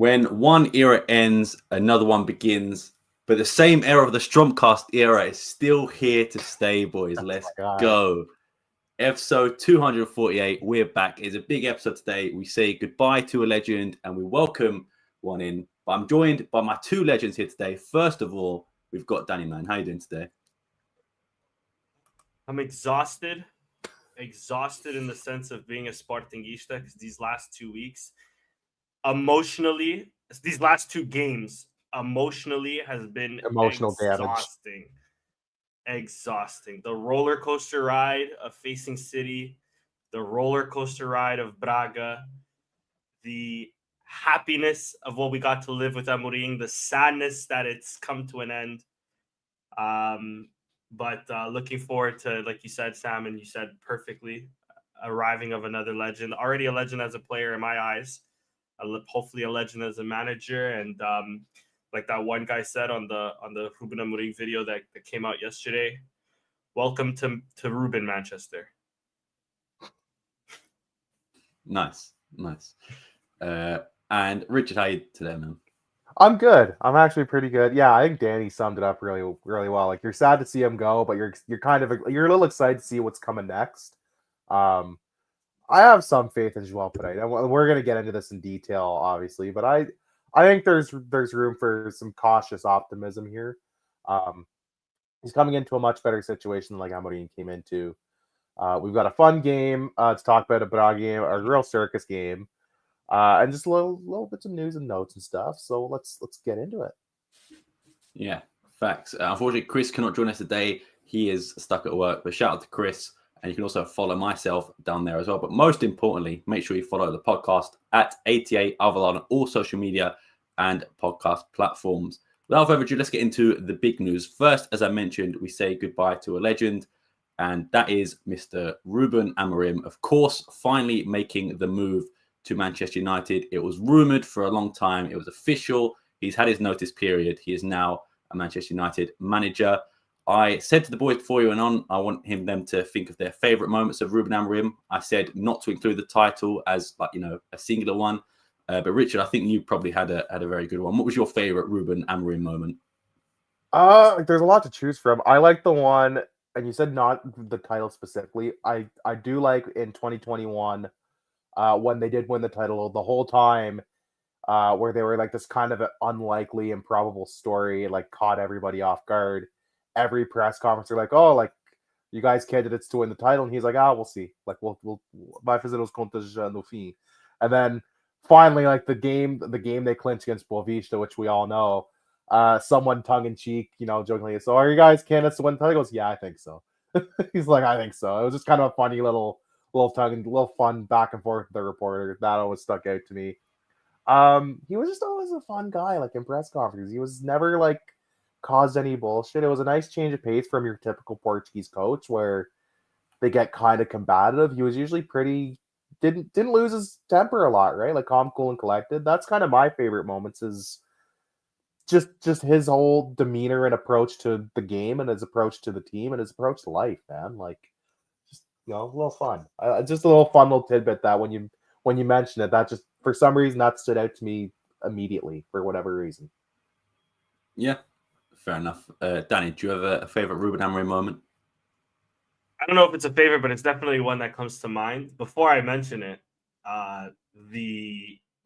When one era ends, another one begins. But the same era of the Strompcast era is still here to stay, boys. Let's go. Episode 248. We're back. It's a big episode today. We say goodbye to a legend and we welcome one in. But I'm joined by my two legends here today. First of all, we've got Danny, man. How you doing today? I'm exhausted. Exhausted in the sense of being a Sportingista because these last 2 weeks, emotionally, these last two games, emotionally has been emotional exhausting. Exhausting. The roller coaster ride of facing City, the roller coaster ride of Braga, the happiness of what we got to live with Amorim, the sadness that it's come to an end. But looking forward to, like you said, Sam, and you said perfectly, arriving of another legend. Already a legend as a player in my eyes. Hopefully a legend as a manager. And like that one guy said on the Ruben Amorim video that came out yesterday, welcome to Ruben, Manchester. Nice. And Richard, how you today, man? I'm good. I'm actually pretty good. Yeah, I think Danny summed it up really, really well. Like, you're sad to see him go, but you're a little excited to see what's coming next. I have some faith in Joao Pereira. We're gonna get into this in detail, obviously, but I think there's room for some cautious optimism here. He's coming into a much better situation than like Amorim came into. We've got a fun game to talk about, a Braga game, a real circus game. And just little bits of news and notes and stuff. So let's get into it. Yeah, facts. Unfortunately, Chris cannot join us today. He is stuck at work. But shout out to Chris. And you can also follow myself down there as well. But most importantly, make sure you follow the podcast at ATA Alvalade on all social media and podcast platforms. Without further ado, let's get into the big news. First, as I mentioned, we say goodbye to a legend. And that is Mr. Ruben Amorim. Of course, finally making the move to Manchester United. It was rumoured for a long time. It was official. He's had his notice period. He is now a Manchester United manager. I said to the boys before you went on, I want them to think of their favourite moments of Ruben Amorim. I said not to include the title as a singular one. But Richard, I think you probably had a very good one. What was your favourite Ruben Amorim moment? There's a lot to choose from. I like the one, and you said not the title specifically. I do like in 2021. When they did win the title the whole time, where they were like this kind of an unlikely, improbable story, like caught everybody off guard. Every press conference, they're like, "Oh, like you guys candidates to win the title," and he's like, "Ah, we'll see. Like we'll vai fazer os contas no fim." And then finally, like the game they clinched against Boavista, which we all know. Someone tongue in cheek, jokingly, "So are you guys candidates to win the title?" He goes, "Yeah, I think so." He's like, "I think so." It was just kind of a funny little fun back and forth with the reporter. That always stuck out to me. He was just always a fun guy, like in press conferences. He was never like caused any bullshit. It was a nice change of pace from your typical Portuguese coach where they get kind of combative. He was usually didn't lose his temper a lot, right? Like calm, cool, and collected. That's kind of my favorite moments is just his whole demeanor and approach to the game and his approach to the team and his approach to life, man. Like, a little fun. Just a little tidbit that when you mention it, that just for some reason that stood out to me immediately for whatever reason. Yeah, fair enough. Danny, do you have a favorite Ruben Amorim moment? I don't know if it's a favorite, but it's definitely one that comes to mind. Before I mention it, let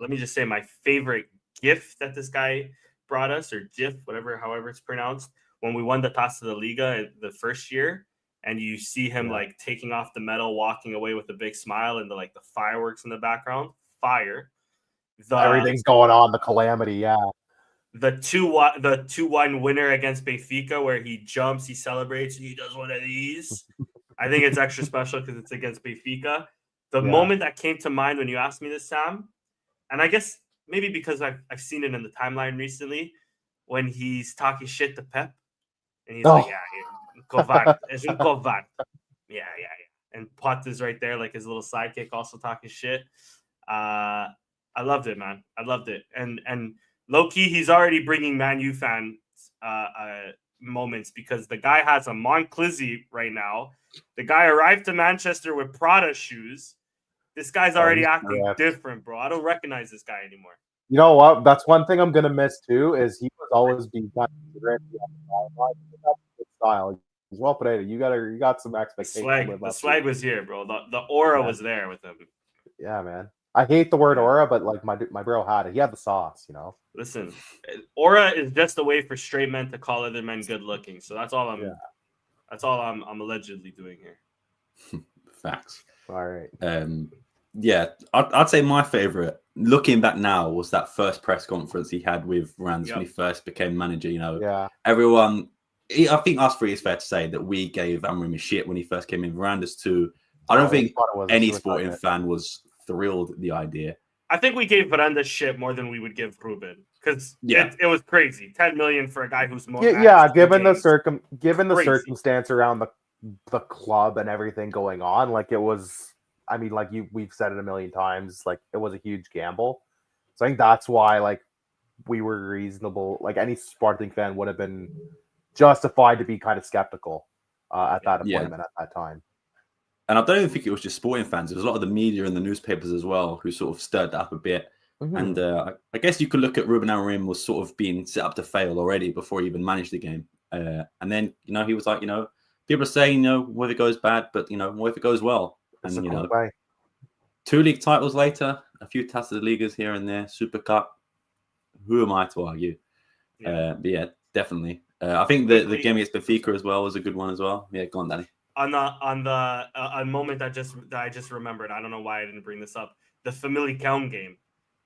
me just say my favorite gift that this guy brought us, or GIF, however it's pronounced, when we won the Taça da Liga the first year. And you see him like taking off the medal, walking away with a big smile, and the fireworks in the background. Fire. Everything's going on. The calamity, yeah. The 2-1 winner against Benfica, where he jumps, he celebrates, and he does one of these. I think it's extra special because it's against Benfica. The moment that came to mind when you asked me this, Sam, and I guess maybe because I've seen it in the timeline recently, when he's talking shit to Pep, and he's like, "Yeah. Covarde. Es un covarde." Yeah. And Pot is right there, like his little sidekick, also talking shit. I loved it, man. I loved it. And low key, he's already bringing Man U fan moments because the guy has a Monclizzy right now. The guy arrived to Manchester with Prada shoes. This guy's already acting different, bro. I don't recognize this guy anymore. You know what? That's one thing I'm gonna miss too. Is he was always being kind of grumpy on the sideline. That's his style. He's João Pereira. You got some expectations to live The up swag to. was here, bro. The aura Yeah. was there with him. Yeah, man. I hate the word Yeah. aura, but like my bro had it. He had the sauce, you know. Listen, aura is just a way for straight men to call other men good looking. So that's all I'm. Yeah. That's all I'm allegedly doing here. Facts. All right. Yeah, I'd say my favorite, looking back now, was that first press conference he had with Rans when he first became manager. You know, Yeah. everyone. I think us three is fair to say that we gave Amorim a shit when he first came in. Verandas too. I don't think any sporting fan was thrilled at the idea. I think we gave Veranda shit more than we would give Ruben because it was crazy. 10 million for a guy who's more. Yeah, given the circumstance around the club and everything going on, like it was. I mean, like we've said it a million times, like it was a huge gamble. So I think that's why, like, we were reasonable. Like any Sporting fan would have been justified to be kind of skeptical at that appointment at that time. And I don't even think it was just sporting fans. There was a lot of the media and the newspapers as well who sort of stirred that up a bit. Mm-hmm. And I guess you could look at Ruben Amorim was sort of being set up to fail already before he even managed the game. And then, you know, he was like, you know, people are saying, you know, what if it goes bad, but, you know, what if it goes well? And, you know, 2 league titles later, a few Taça de Ligas here and there, Super Cup. Who am I to argue? But yeah, definitely. I think the game against Benfica as well was a good one as well. Yeah, go on, Danny. On a moment that I just remembered. I don't know why I didn't bring this up. The Famalicão game,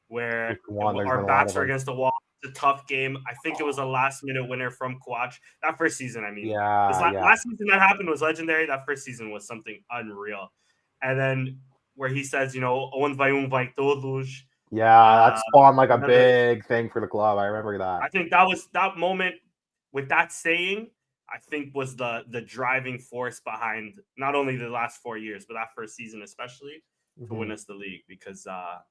where our backs are against the wall. It's a tough game. I think it was a last-minute winner from Coach. That first season, I mean, last season that happened was legendary. That first season was something unreal. And then where he says, you know, "Onde vai vai todos." Yeah, that spawned like a big thing for the club. I remember that. I think that moment with that saying, I think was the driving force behind not only the last 4 years, but that first season especially to win us the league because that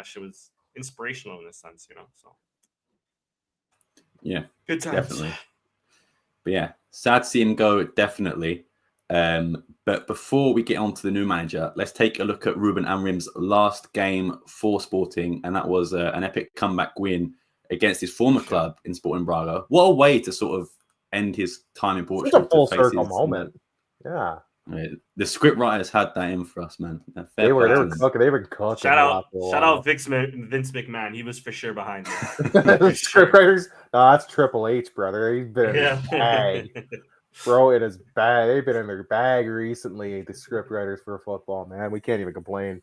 shit was inspirational in a sense, you know. So yeah, good times. Definitely. But yeah, sad to see him go, definitely. But before we get on to the new manager, let's take a look at Ruben Amorim's last game for Sporting, and that was an epic comeback win against his former club in Sporting Braga. What a way to sort of end his time in Portugal. It's a full circle moment. Yeah. The script writers had that in for us, man. They were cooking. They were cooking. Shout out Vince McMahon. He was for sure behind it. The script writers. No, that's Triple H, brother. He's been in his bag. Bro, it is bad. They've been in their bag recently, the script writers for football, man. We can't even complain.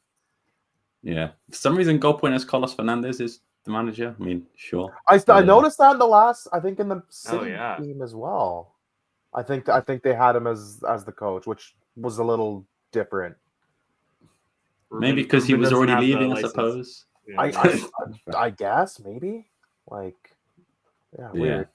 Yeah. For some reason, goal pointers Carlos Fernandez is the manager. I mean, sure. I noticed that in the last, I think in the City team as well. I think they had him as the coach, which was a little different. Maybe because he was already leaving, I suppose. Yeah. I guess, maybe. Like, weird.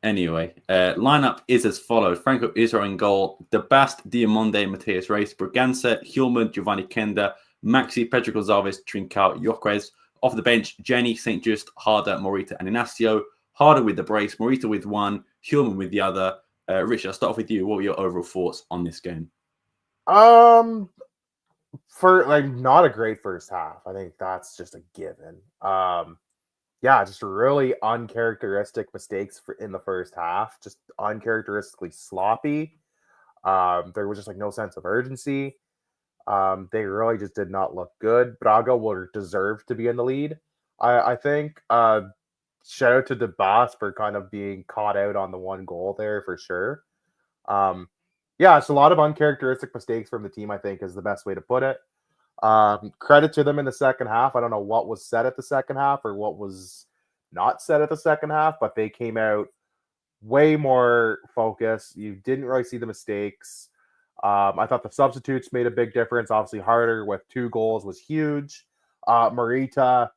Anyway, lineup is as follows. Franco Israel in goal. De Bast, Diamonde, Mateus Reis, Bragança, Hjulmand, Giovanni Kenda, Maxi, Pedro Gonçalves, Trincao, Llocres. Off the bench, Jenny, St. Just, Harder, Morita, and Inacio. Harder with the brace, Morita with one, Hjulmand with the other. Rich, I'll start off with you. What were your overall thoughts on this game? For not a great first half. I think that's just a given. Just really uncharacteristic mistakes in the first half. Just uncharacteristically sloppy. There was just no sense of urgency. They really just did not look good. Braga will deserve to be in the lead. I think. Shout out to De Bast for kind of being caught out on the one goal there for sure. It's a lot of uncharacteristic mistakes from the team, I think, is the best way to put it. Credit to them in the second half. I don't know what was said at the second half or what was not said at the second half, but they came out way more focused. You didn't really see the mistakes. I thought the substitutes made a big difference. Obviously, Harder with 2 goals was huge. Morita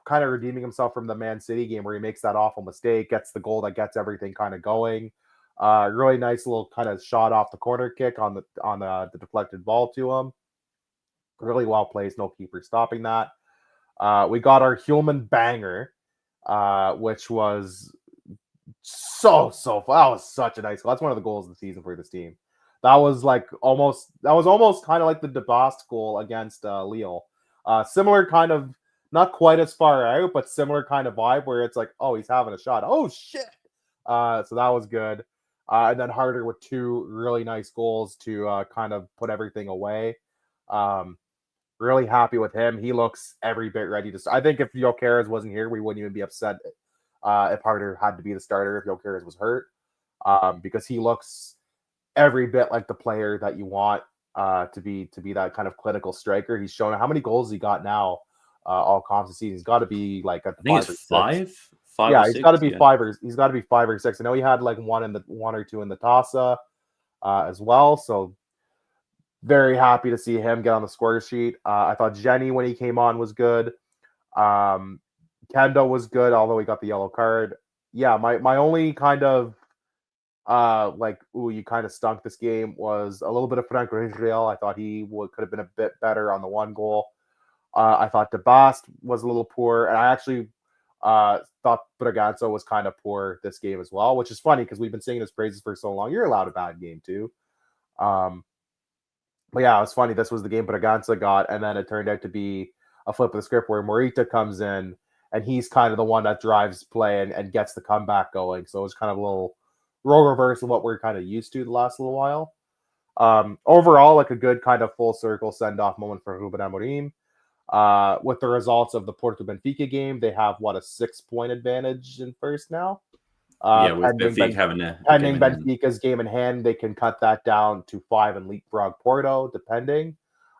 kind of redeeming himself from the Man City game where he makes that awful mistake, gets the goal that gets everything kind of going. Really nice little kind of shot off the corner kick on the deflected ball to him. Really well placed, no keeper stopping that. We got our Hjulmand banger, which was so that was such a nice goal. That's one of the goals of the season for this team. That was almost kind of like the De Bast goal against Lille. Similar kind of not quite as far out, but similar kind of vibe where it's like, oh, he's having a shot. Oh shit! So that was good. And then Harder with 2 really nice goals to kind of put everything away. Really happy with him. He looks every bit ready to start. I think if Jokeres wasn't here, we wouldn't even be upset if Harder had to be the starter if Jokeres was hurt, because he looks every bit like the player that you want to be that kind of clinical striker. He's shown how many goals he got now all comps this season. He's got to be like at I think it's 5. 5 yeah, or he's got to 6, be 5 or he's got to be 5 or 6. I know he had like 1 or 2 in the Tasa as well. So very happy to see him get on the score sheet. I thought Jenny when he came on was good. Kendo was good, although he got the yellow card. Yeah, my only kind of you kind of stunk this game was a little bit of Franco Israel. I thought he could have been a bit better on the 1 goal. I thought DeBast was a little poor, and I actually thought Braganza was kind of poor this game as well, which is funny because we've been singing his praises for so long. You're allowed a bad game too. But yeah, it was funny. This was the game Braganza got, and then it turned out to be a flip of the script where Morita comes in, and he's kind of the one that drives play and gets the comeback going. So it was kind of a little role reverse of what we're kind of used to the last little while. Overall, like a good kind of full circle send-off moment for Ruben Amorim. With the results of the Porto Benfica game, they have a 6-point advantage in first now. With Benfica having pending Benfica's game in hand, they can cut that down to 5 and leapfrog Porto, depending.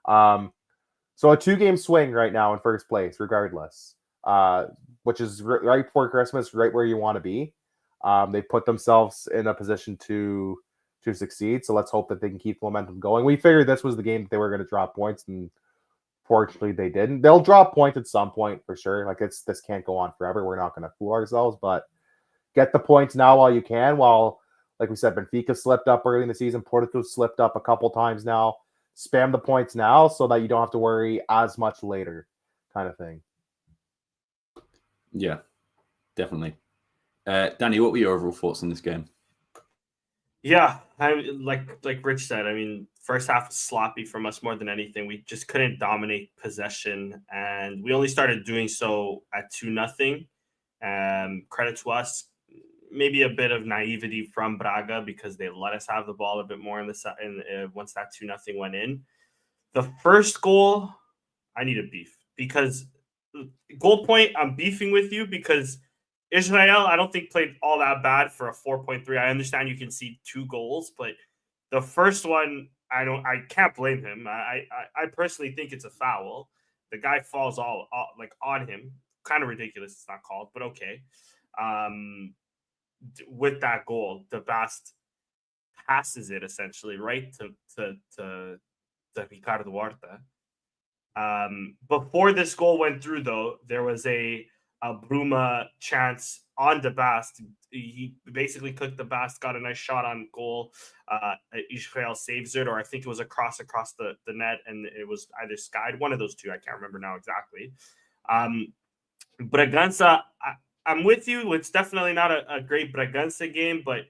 So a 2-game swing right now in first place, regardless, which is right before Christmas, right where you want to be. They put themselves in a position to succeed. So let's hope that they can keep momentum going. We figured this was the game that they were going to drop points, and fortunately they didn't. They'll drop points at some point for sure. Like this can't go on forever. We're not going to fool ourselves, but get the points now while you can. While, like we said, Benfica slipped up early in the season. Porto slipped up a couple times now. Spam the points now so that you don't have to worry as much later, kind of thing. Yeah, definitely. Danny, what were your overall thoughts on this game? Yeah, like Rich said, I mean, first half was sloppy from us more than anything. We just couldn't dominate possession, and we only started doing so at 2-0. Credit to us, maybe a bit of naivety from Braga because they let us have the ball a bit more once that 2-0 went in. The first goal, I need a beef because goal point, I'm beefing with you because Israel, I don't think played all that bad for a 4.3. I understand you can see 2 goals, but the first one, I can't blame him. I personally think it's a foul. The guy falls all like on him. Kind of ridiculous. It's not called, but okay. With that goal, the Bast passes it essentially right to Ricardo Huerta. Before this goal went through, though, there was a Bruma chance on the Bast. He basically cooked the Bast, got a nice shot on goal. Israel saves it, or I think it was a cross across the net, and it was either skied. One of those two. I can't remember now exactly. Braganza, I'm with you. It's definitely not a great Braganza game, but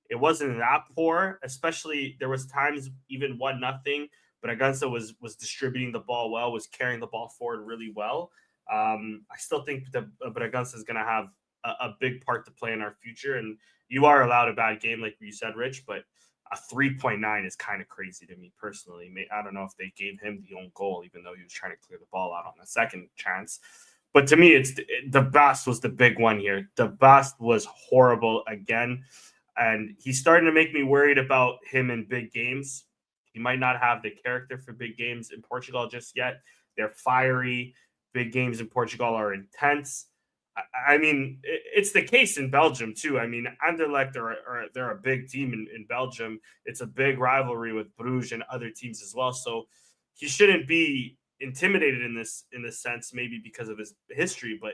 it wasn't that poor. Especially there was times even 1-0. Braganza was distributing the ball well, was carrying the ball forward really well. I still think that Braganza is going to have a big part to play in our future. And you are allowed a bad game, like you said, Rich, but a 3.9 is kind of crazy to me personally. I don't know if they gave him the own goal, even though he was trying to clear the ball out on the second chance. But to me, it's the Bast was the big one here. The Bast was horrible again. And he's starting to make me worried about him in big games. He might not have the character for big games in Portugal just yet. They're fiery. Big games in Portugal are intense. I mean, it's the case in Belgium, too. I mean, Anderlecht, they're a big team in Belgium. It's a big rivalry with Bruges and other teams as well. So he shouldn't be intimidated in this sense, maybe because of his history. But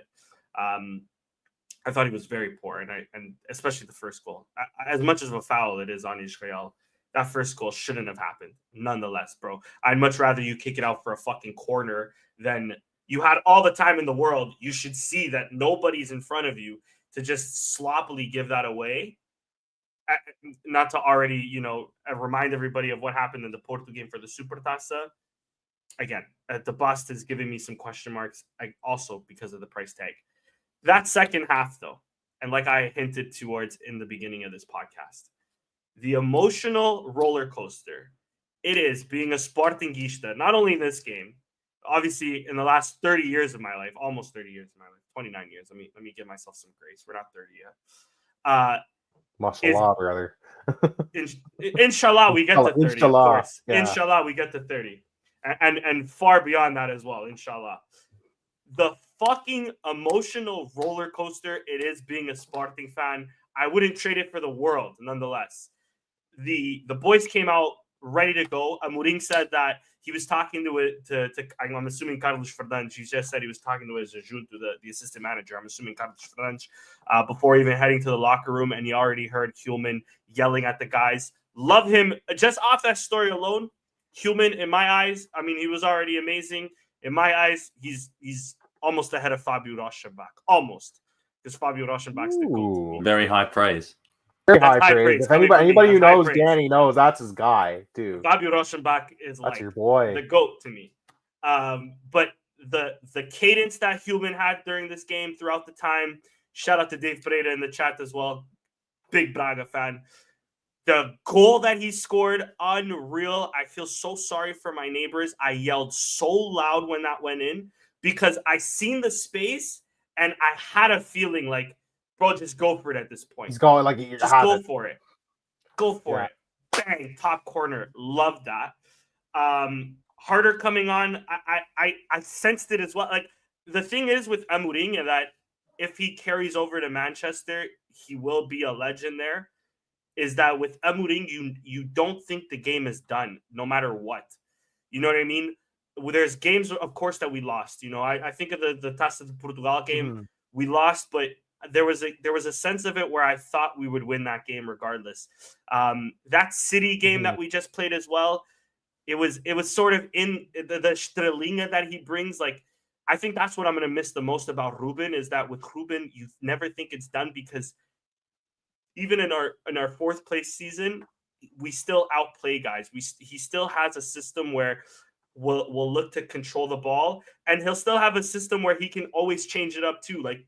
I thought he was very poor, and especially the first goal. As much as a foul it is on Israel, that first goal shouldn't have happened. Nonetheless, bro, I'd much rather you kick it out for a fucking corner than you had all the time in the world. You should see that nobody's in front of you to just sloppily give that away. Not to already, remind everybody of what happened in the Porto game for the Supertaça. again, the bust is giving me some question marks, also because of the price tag. That second half, though, and like I hinted towards in the beginning of this podcast, the emotional roller coaster it is being a Sportingista, not only in this game, obviously in the last 30 years of my life, almost 30 years of my life, 29 years. Let me give myself some grace. We're not 30 yet. Mashallah, brother. Inshallah, we get to 30, Inshallah, of course. yeah. Inshallah, we get to 30. And far beyond that as well, inshallah. The fucking emotional roller coaster it is being a Sporting fan. I wouldn't trade it for the world, nonetheless. The boys came out ready to go. Amorim said that he was talking to I'm assuming Carlos Fernandes. He just said he was talking to his adjunto, the assistant manager. I'm assuming Carlos Fernandes before even heading to the locker room, and he already heard Human yelling at the guys. Love him. Just off that story alone, Human, in my eyes, I mean, he was already amazing. In my eyes, he's almost ahead of Fabio Rochenbach. Almost. Because Fabio Rochenbach's the GOAT. Very high praise. Very high praise. If anybody who knows Danny knows that's his guy, too. Fabio Rochenbach is that's your boy. The GOAT to me. But the cadence that Human had during this game throughout the time, shout out to Dave Pereira in the chat as well. Big Braga fan. The goal that he scored, unreal. I feel so sorry for my neighbors. I yelled so loud when that went in because I seen the space and I had a feeling like, bro, just go for it at this point. He's going like just go for it. Go for it. Bang, top corner. Love that. Harder coming on. I sensed it as well. Like the thing is with Amorim that if he carries over to Manchester, he will be a legend there. Is that with Amorim, you don't think the game is done, no matter what. You know what I mean? Well, there's games, of course, that we lost. You know, I think of the Taça de Portugal game. We lost, but there was a sense of it where I thought we would win that game regardless. That City game that we just played as well, it was sort of in the Strelinga that he brings. Like, I think that's what I'm going to miss the most about Ruben is that with Ruben, you never think it's done because even in our fourth place season, we still outplay guys. He still has a system where we'll look to control the ball, and he'll still have a system where he can always change it up too. Like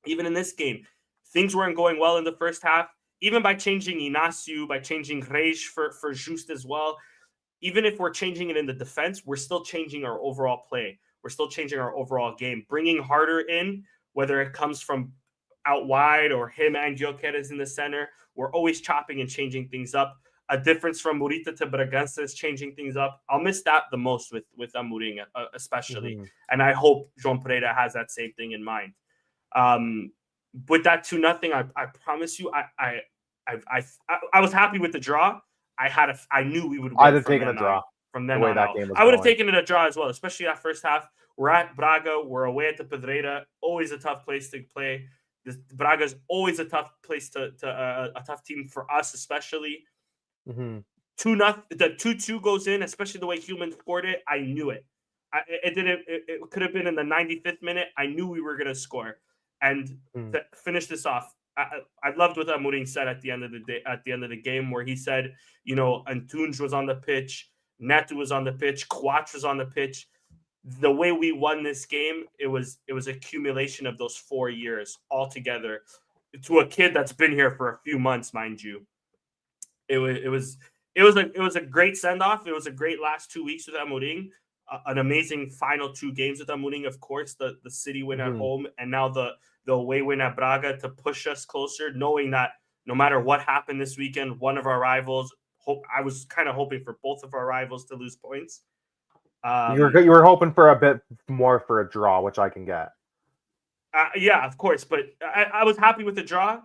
even in this game, things weren't going well in the first half. Even by changing Inácio, by changing Reis for Just as well. Even if we're changing it in the defense, we're still changing our overall play. We're still changing our overall game. Bringing Harder in, whether it comes from out wide or him and Gyökeres in the center, we're always chopping and changing things up. A difference from Morita to Bragança is changing things up. I'll miss that the most with Amorim, especially. And I hope João Pereira has that same thing in mind. With that 2-0, I promise you, I was happy with the draw. I knew we would win. I'd have taken a draw from then on out. I would have taken it a draw as well, especially that first half. We're at Braga. We're away at the Pedreira. Always a tough place to play. Braga's always a tough place to a tough team for us, especially. 2-0. The 2-2 goes in, especially the way Human scored it. I knew it. It could have been in the 95th minute. I knew we were going to score, and to finish this off. I loved what Amorim said at the end of the day, at the end of the game, where he said, you know, Antunes was on the pitch, Neto was on the pitch, Quach was on the pitch. The way we won this game, it was accumulation of those 4 years all together to a kid that's been here for a few months, mind you. It was a great send off. It was a great last 2 weeks with Amorim. An amazing final 2 games with Amorim, of course, the City win at home, and now the away win at Braga to push us closer, knowing that no matter what happened this weekend, one of our rivals, I was kind of hoping for both of our rivals to lose points. You were hoping for a bit more for a draw, which I can get. Yeah, of course, but I was happy with the draw.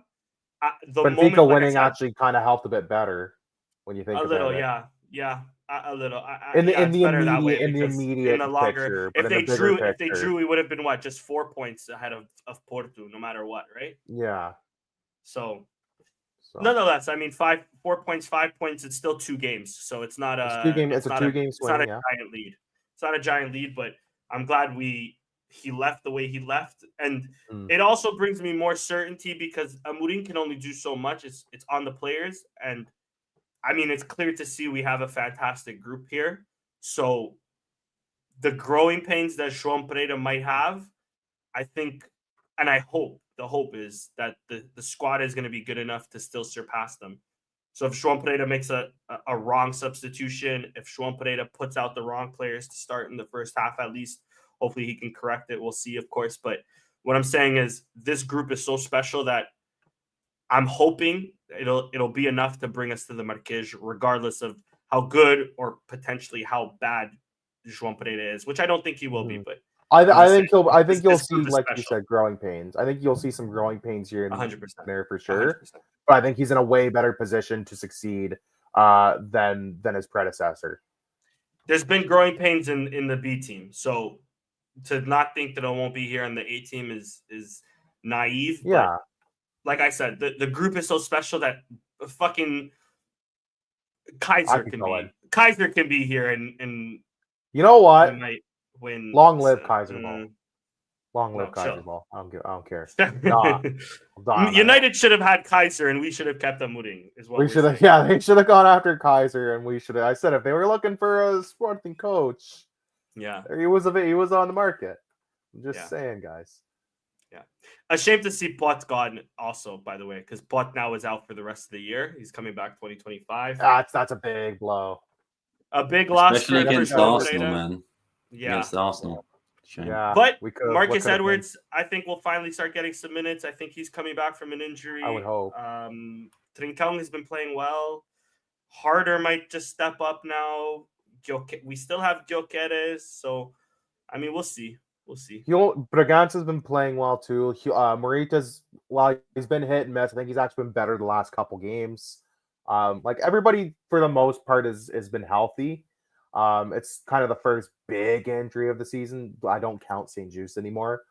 Benfica winning actually kind of helped a bit better when you think about it. A little, a little. In the immediate picture. If they drew, we would have been just 4 points ahead of Porto, no matter what, right? Yeah. So nonetheless, I mean, 4 points, 5 points. It's still 2 games, so it's not a. It's a 2-game swing. It's not a giant lead. It's not a giant lead, but I'm glad he left the way he left, and it also brings me more certainty because Amorim can only do so much. It's on the players, and I mean, it's clear to see we have a fantastic group here. So the growing pains that João Pereira might have, I think, and I hope, the hope is that the squad is going to be good enough to still surpass them. So if João Pereira makes a wrong substitution, if João Pereira puts out the wrong players to start in the first half, at least, hopefully he can correct it. We'll see, of course. But what I'm saying is this group is so special that I'm hoping it'll be enough to bring us to the Marquês, regardless of how good or potentially how bad João Pereira is, which I don't think he will be. But I think you'll see, group is like special. you said, growing pains. I think you'll see some growing pains here and 100%. there for sure. 100%. But I think he's in a way better position to succeed than his predecessor. There's been growing pains in the B team, so to not think that it won't be here in the A team is naive. Yeah. But like I said, the group is so special that fucking Kaiser can be here and you know what? might win. Long live Kaiser Ball. Long live Kaiser chill. Ball. I don't care. United should have had Kaiser and we should have kept Amorim. Is what we should have. Yeah, they should have gone after Kaiser and we should have. I said if they were looking for a sporting coach, yeah, he was on the market. I'm just saying, guys. Yeah, ashamed to see Pot gone. Also, by the way, because Pot now is out for the rest of the year. He's coming back 2025. That's a big blow. A big loss, especially against Arsenal, man. Yeah, against Arsenal. Shame. Yeah, but Marcus Edwards, I think will finally start getting some minutes. I think he's coming back from an injury. I would hope. Trincão has been playing well. Harder might just step up now. We still have Gyökeres, so I mean, we'll see. Bragança's been playing well too. Morita's, while he's been hit and miss, I think he's actually been better the last couple games. Like everybody for the most part has been healthy. It's kind of the first big injury of the season. I don't count St. Just anymore,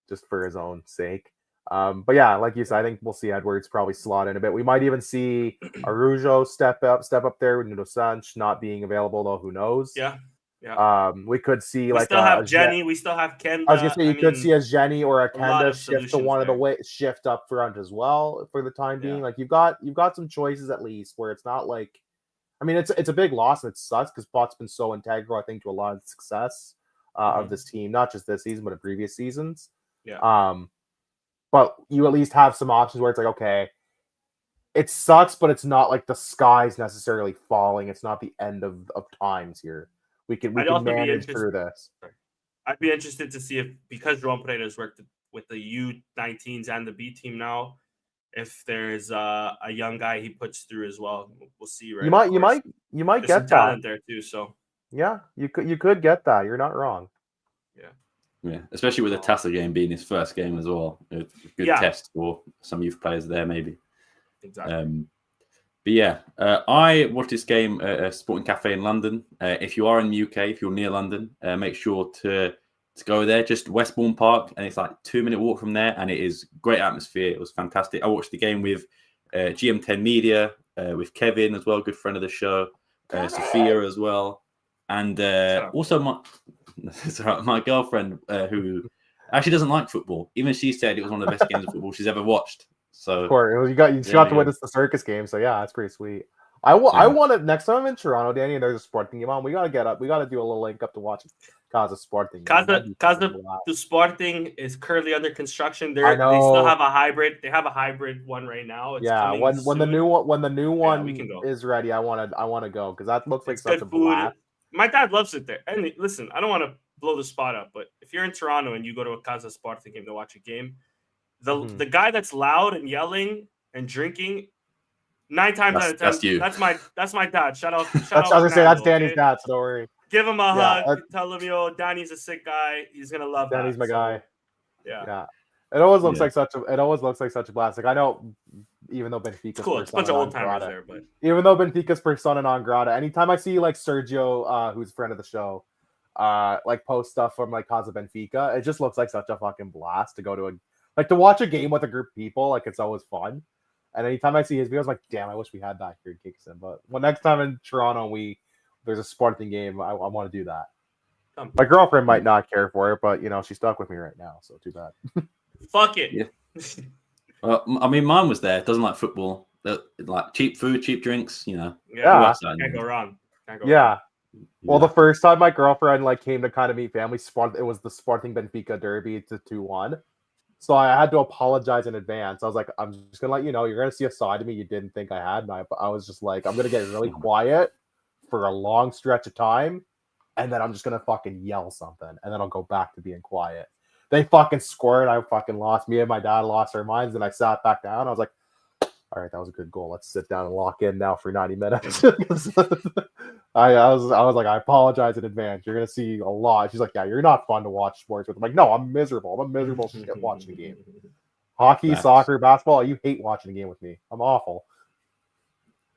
just for his own sake. But yeah, like you said, I think we'll see Edwards probably slot in a bit. We might even see Araujo step up there with Nuno Santos not being available, though. Who knows? Yeah. We could see we still have Jenny. We still have Kenda. I was gonna say you could see a Jenny or a Kenda shift to one of the shift up front as well for the time being. Like you've got some choices at least where it's not like. I mean, it's a big loss and it sucks because Pot's been so integral, I think, to a lot of the success of this team, not just this season, but in previous seasons. Yeah. But you at least have some options where it's like, okay, it sucks, but it's not like the sky's necessarily falling. It's not the end of times here. We can manage through this. I'd be interested to see if, because João Pereira has worked with the U19s and the B team now, if there's a young guy he puts through as well. We'll see. Right? You might there's get some talent there too. So yeah, you could get that. You're not wrong. Yeah, especially with the Tassa game being his first game as well. A good test for some youth players there, maybe. Exactly. But yeah, I watched this game at a sporting cafe in London. If you are in the UK, if you're near London, make sure to go there. Just Westbourne Park, and it's like 2-minute walk from there, and it is great atmosphere. It was fantastic. I watched the game with GM10 Media, with Kevin as well, good friend of the show, Sophia as well, and also my girlfriend who actually doesn't like football. Even she said it was one of the best games of football she's ever watched. So of course, you got to witness the circus game. So yeah, that's pretty sweet. I want to next time I'm in Toronto, Danny, and there's a Sporting game on. We gotta get up. We gotta do a little link up to watch Casa Sporting. Casa do Sporting is currently under construction. They still have a hybrid. They have a hybrid one right now. It's when the new one is ready, I want to go because that looks like such a blast. My dad loves it there. And listen, I don't want to blow the spot up, but if you're in Toronto and you go to a Casa Sporting game to watch a game, the guy that's loud and yelling and drinking, 9 times out of 10, that's you. That's my dad. Shout out. I was gonna say that's Danny's dad. So don't worry. Give him a hug. Tell him, Danny's a sick guy. He's gonna love Danny's my guy. Yeah. It always looks like such a blast. Like I know, even though Benfica's cool. It's a bunch of old timers there, but even though Benfica's persona non grata, anytime I see like Sergio, who's a friend of the show, like post stuff from like Casa Benfica, it just looks like such a fucking blast to go to to watch a game with a group of people. Like it's always fun. And anytime I see his videos, I'm like, damn, I wish we had that here in Kingston. But next time in Toronto there's a Sporting game, I want to do that. My girlfriend might not care for it, but she's stuck with me right now, so too bad. Fuck it. Yeah. Well, I mean, mine was there. Doesn't like football. Like cheap food, cheap drinks. Yeah, can't go wrong. Well, the first time my girlfriend like came to kind of meet family, it was the Sporting Benfica derby to 2-1. So I had to apologize in advance. I was like, I'm just gonna let you know, you're gonna see a side of me you didn't think I had. And I was just like, I'm gonna get really quiet for a long stretch of time, and then I'm just gonna fucking yell something, and then I'll go back to being quiet. They fucking scored. I fucking lost. Me and my dad lost our minds, and I sat back down. I was like, all right, that was a good goal. Let's sit down and lock in now for 90 minutes. I was like, I apologize in advance. You're gonna see a lot. She's like, yeah, you're not fun to watch sports with. I'm like, no, I'm miserable. I'm a miserable shit watching a game. Hockey, Facts. Soccer, basketball. You hate watching a game with me. I'm awful.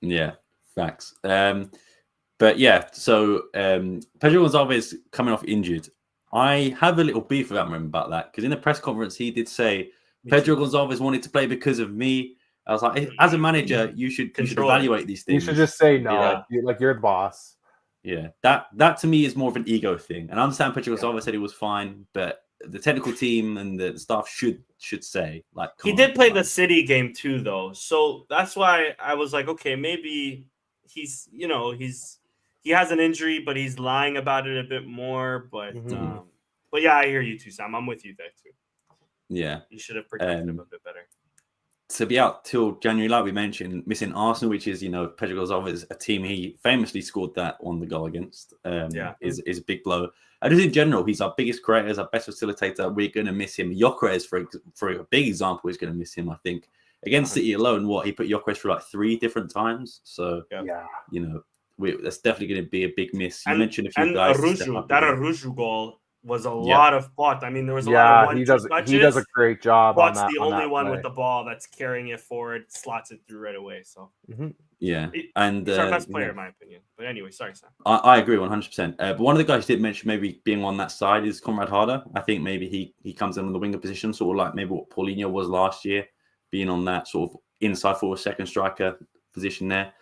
Yeah, facts. But yeah, so Pedro Gonçalves coming off injured. I have a little beef with Amorim about that because in the press conference he did say Pedro Gonçalves wanted to play because of me. I was like, as a manager, you should evaluate these things. You should just say no, like you're the boss. Yeah, that to me is more of an ego thing. And I understand Pedro Gonçalves said he was fine, but the technical team and the staff should say like he did play the City game too, though. So that's why I was like, okay, maybe he has an injury, but he's lying about it a bit more. But but yeah, I hear you too, Sam. I'm with you there too. Yeah, you should have protected him a bit better. To be out till January, like we mentioned, missing Arsenal, which is, Pedro Gonçalves, a team he famously scored that on the goal against, is a big blow. And just in general, he's our biggest creator, our best facilitator. We're going to miss him. Gyökeres, for a big example, is going to miss him, I think. Against City alone, he put Gyökeres through like 3 different times. So, that's definitely going to be a big miss. You mentioned a few guys. That Arujo goal was a lot of thought. I mean, there was a lot of he does a great job on that. The only one with the ball that's carrying it forward, slots it through right away. So yeah, he's our best player in my opinion. But anyway, sorry, Sam. I agree 100%. But one of the guys you did mention maybe being on that side is Conrad Harder. I think maybe he comes in on the winger position, sort of like maybe what Paulinho was last year, being on that sort of inside forward second striker position there.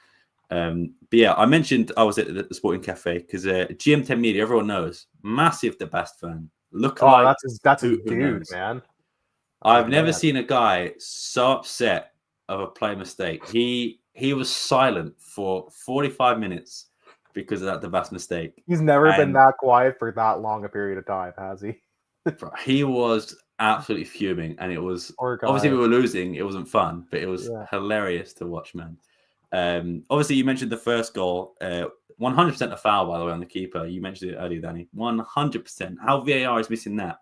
But yeah, I mentioned I was at the Sporting Cafe because GM10 Media, everyone knows, massive De Bast fan. That's a dude, man. I've never seen a guy so upset of a play mistake. He was silent for 45 minutes because of that De Bast mistake. He's never been that quiet for that long a period of time, has he? He was absolutely fuming, and it was obviously we were losing. It wasn't fun, but it was hilarious to watch, man. Obviously, you mentioned the first goal, 100% a foul, by the way, on the keeper. You mentioned it earlier, Danny. 100%. How VAR is missing that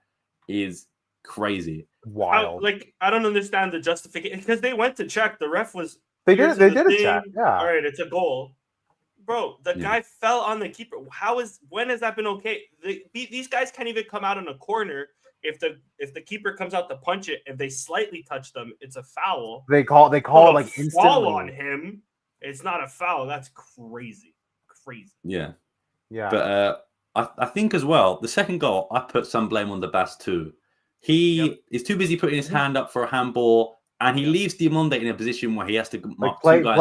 is crazy. Wild. I don't understand the justification because they went to check. The ref was. They did a check. Yeah. All right, it's a goal, bro. The guy fell on the keeper. When has that been okay? These guys can't even come out in a corner. If the keeper comes out to punch it, if they slightly touch them, it's a foul. They call it like instantly. Fall on him. It's not a foul. That's crazy. Yeah. But I think as well, the second goal, I put some blame on De Bast too. He is too busy putting his hand up for a handball, and he leaves Diamonde in a position where he has to mark two guys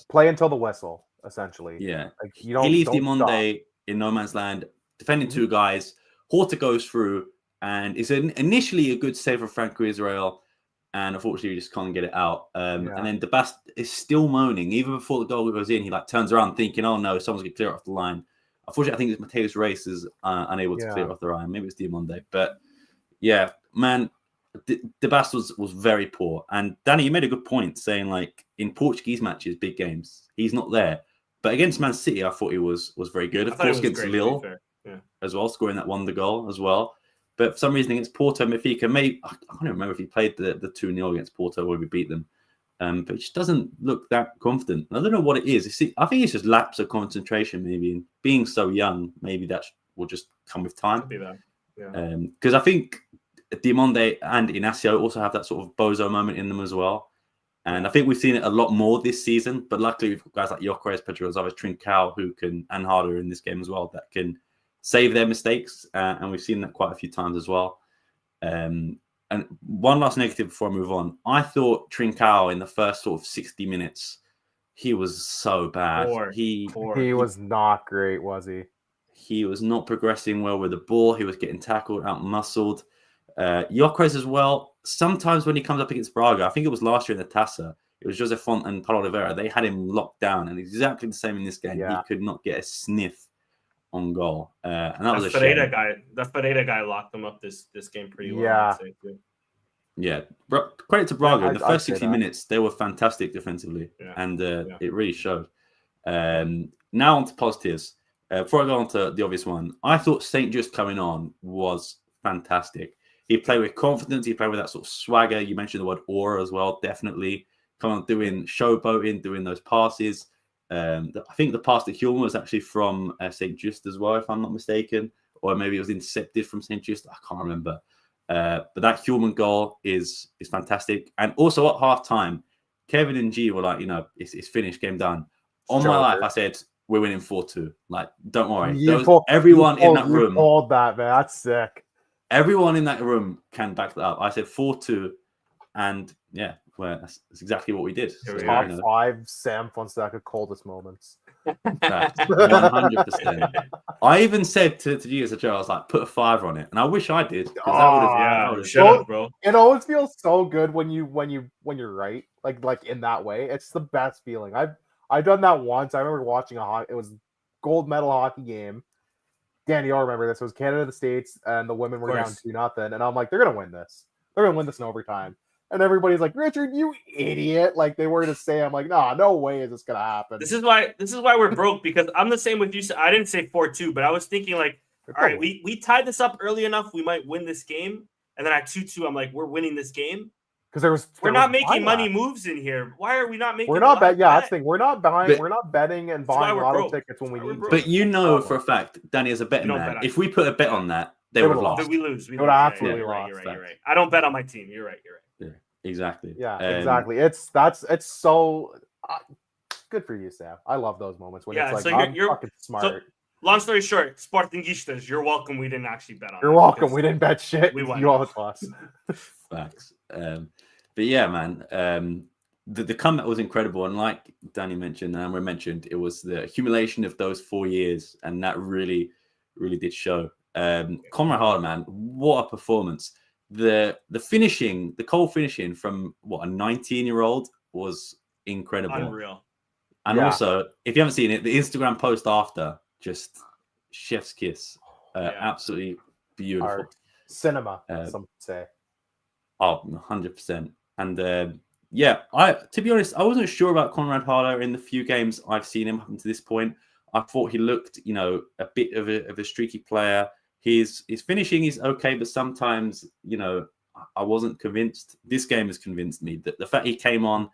play until the whistle, essentially. Yeah. He leaves Diamonde in no man's land, defending 2 guys. Horta goes through, and it's initially a good save for Franco Israel. And unfortunately, we just can't get it out. And then De Bast is still moaning. Even before the goal goes in, he turns around thinking, oh no, someone's going to clear it off the line. Unfortunately, I think it's Mateus Reis is unable to clear it off the line. Maybe it's Diamonde. But yeah, man, De Bast was very poor. And Danny, you made a good point saying in Portuguese matches, big games, he's not there. But against Man City, I thought he was very good. Of course, against Lille as well, scoring that wonder goal as well. But for some reason, against Porto, Benfica, I can't even remember if he played the 2-0 against Porto where we beat them. But he just doesn't look that confident. I don't know what it is. I think it's just lapse of concentration, maybe. And being so young, maybe that will just come with time. Could be that. Because I think Diamonde and Inacio also have that sort of bozo moment in them as well. And I think we've seen it a lot more this season. But luckily, we've got guys like Gyökeres, Pedro Gonçalves, Trincao, and Harder in this game as well, that can save their mistakes, and we've seen that quite a few times as well. And one last negative before I move on. I thought Trincao in the first sort of 60 minutes, he was so bad. He was not great, was he? He was not progressing well with the ball. He was getting tackled, out-muscled. Gyökeres as well. Sometimes when he comes up against Braga, I think it was last year in the Tassa, it was Jose Font and Paulo Oliveira. They had him locked down, and exactly the same in this game. He could not get a sniff on goal, and that was a Pereira shame. guy. That Pereira guy locked them up this game pretty well. Yeah. I'd say, too. Yeah, credit to Braga. In the I'd first say 60 that. minutes, they were fantastic defensively, Yeah. and Yeah. it really showed. Now on to positives. Before I go on to the obvious one, I thought St. Just coming on was fantastic. He played with confidence. He played with that sort of swagger. You mentioned the word aura as well. Definitely kind of doing showboating, doing those passes. I think the pass to Hulme was actually from St. Just as well, if I'm not mistaken, or maybe it was intercepted from St. Just. I can't remember. But that Hulme goal is fantastic. And also at half time, Kevin and G were like, it's finished, game done. On my life, I said, we're winning 4-2. Like, don't worry. Everyone in that room. Called that, man. That's sick. Everyone in that room can back that up. I said 4-2. And yeah, well, that's exactly what we did. So, Top 5 Sam Fonseca coldest moments. 100%. I even said to you as a joke, I was like, put a 5 on it, and I wish I did. Bro. It always feels so good when you're right, like in that way. It's the best feeling. I've done that once. I remember watching it was gold medal hockey game. Danny, you'll remember this. It was Canada, the States, and the women were down 2-0, and I'm like, they're gonna win this. They're gonna win this in overtime. And everybody's like, Richard, you idiot. Like they were to say, I'm like, nah, no way is this gonna happen. This is why we're broke, because I'm the same with you. I didn't say 4-2, but I was thinking like, all right, we tied this up early enough, we might win this game. And then at 2-2, I'm like, we're winning this game. Because we're not making money moves in here. Why are we not making? We're not betting. Yeah, that's the thing. We're not buying. We're not betting and buying lotto tickets when we need to. But for a fact, Danny is a betting man. If we put a bet on that, they would have lost. We lose. We would absolutely lost. You're right. I don't bet on my team. You're right. Yeah, exactly. Yeah, exactly. It's so good for you, Sam. I love those moments when it's like, so you're fucking smart. So, long story short, Sportingistas, you're welcome. We didn't actually bet on. You're welcome. We didn't bet shit. We won. You all lost. Facts. But yeah, man, the comeback was incredible. And like Danny mentioned, and we mentioned, it was the accumulation of those 4 years. And that really, really did show. Conrad Harder, man, what a performance. The finishing, the cold finishing from a 19-year-old was incredible. Unreal. And also, if you haven't seen it, the Instagram post after, just chef's kiss. Absolutely beautiful. Art. Cinema, some say. Oh, 100%. And to be honest, I wasn't sure about Conrad Harder in the few games I've seen him up to this point. I thought he looked, a bit of a streaky player. His finishing is okay, but sometimes, I wasn't convinced. This game has convinced me that the fact he came on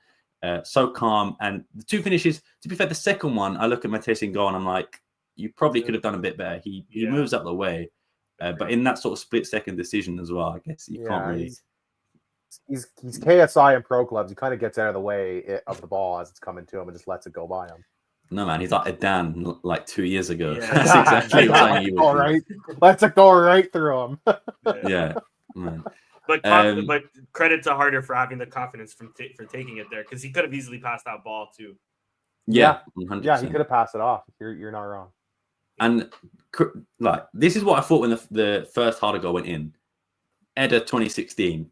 so calm, and the two finishes, to be fair, the second one, I look at Matisse and go, and I'm like, you probably could have done a bit better. He moves up the way, but in that sort of split-second decision as well, I guess you can't really... He's KSI in pro clubs. He kind of gets out of the way of the ball as it's coming to him and just lets it go by him. No, man, he's like a Dan like 2 years ago. Yeah. That's exactly what he was. All right, let's go right through him. Yeah, man. But credit to Harder for having the confidence for taking it there, because he could have easily passed that ball too. Yeah, 100%. Yeah, he could have passed it off. You're not wrong. And like, this is what I thought when the first Harder goal went in. Edda 2016.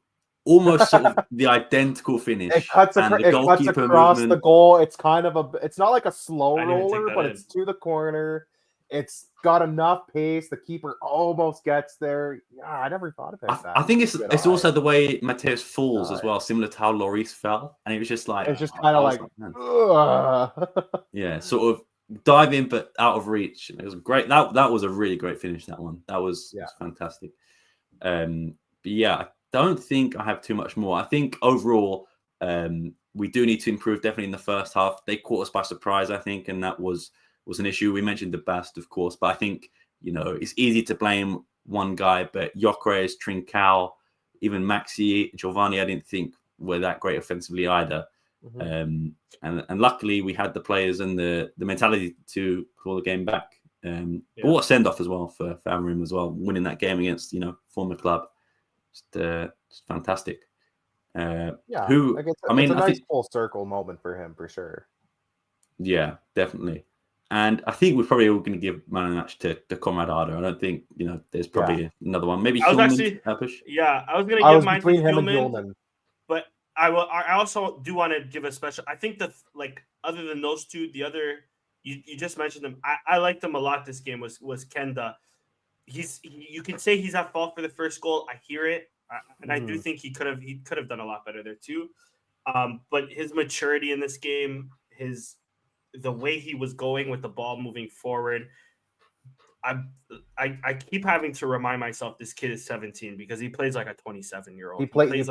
Almost sort of the identical finish. It cuts across movement. the goal. It's kind of it's not like a slow roller, but it's to the corner. It's got enough pace. The keeper almost gets there. Yeah, I never thought about that. I think it's also the way Mateus falls as well, similar to how Lloris fell. And he was just like... It's just kind of like... yeah, sort of dive in, but out of reach. It was great. That was a really great finish, that one. That was fantastic. But yeah, don't think I have too much more. I think overall, we do need to improve definitely in the first half. They caught us by surprise, I think, and that was an issue. We mentioned the Bast, of course, but I think, it's easy to blame one guy, but Gyökeres, Trincao, even Maxi, Giovanni, I didn't think were that great offensively either. Mm-hmm. And luckily we had the players and the mentality to call the game back. But what a send-off as well for Amorim as well, winning that game against, former club. Just fantastic. It's a nice full circle moment for him, for sure. Yeah, definitely. And I think we're probably all going to give man of the match to Conrad Harder. I don't think there's probably another one. Maybe I was Hulman, actually push. Yeah, I was going to give mine between to him Hulman, and Hulman. but I also do want to give a special. I think that other than those two, the other you just mentioned him. I liked him a lot. This game was Kenda. You can say he's at fault for the first goal. I hear it, and I do think he could have done a lot better there too. But his maturity in this game, the way he was going with the ball moving forward. I keep having to remind myself this kid is 17 because he plays like a 27-year-old. He plays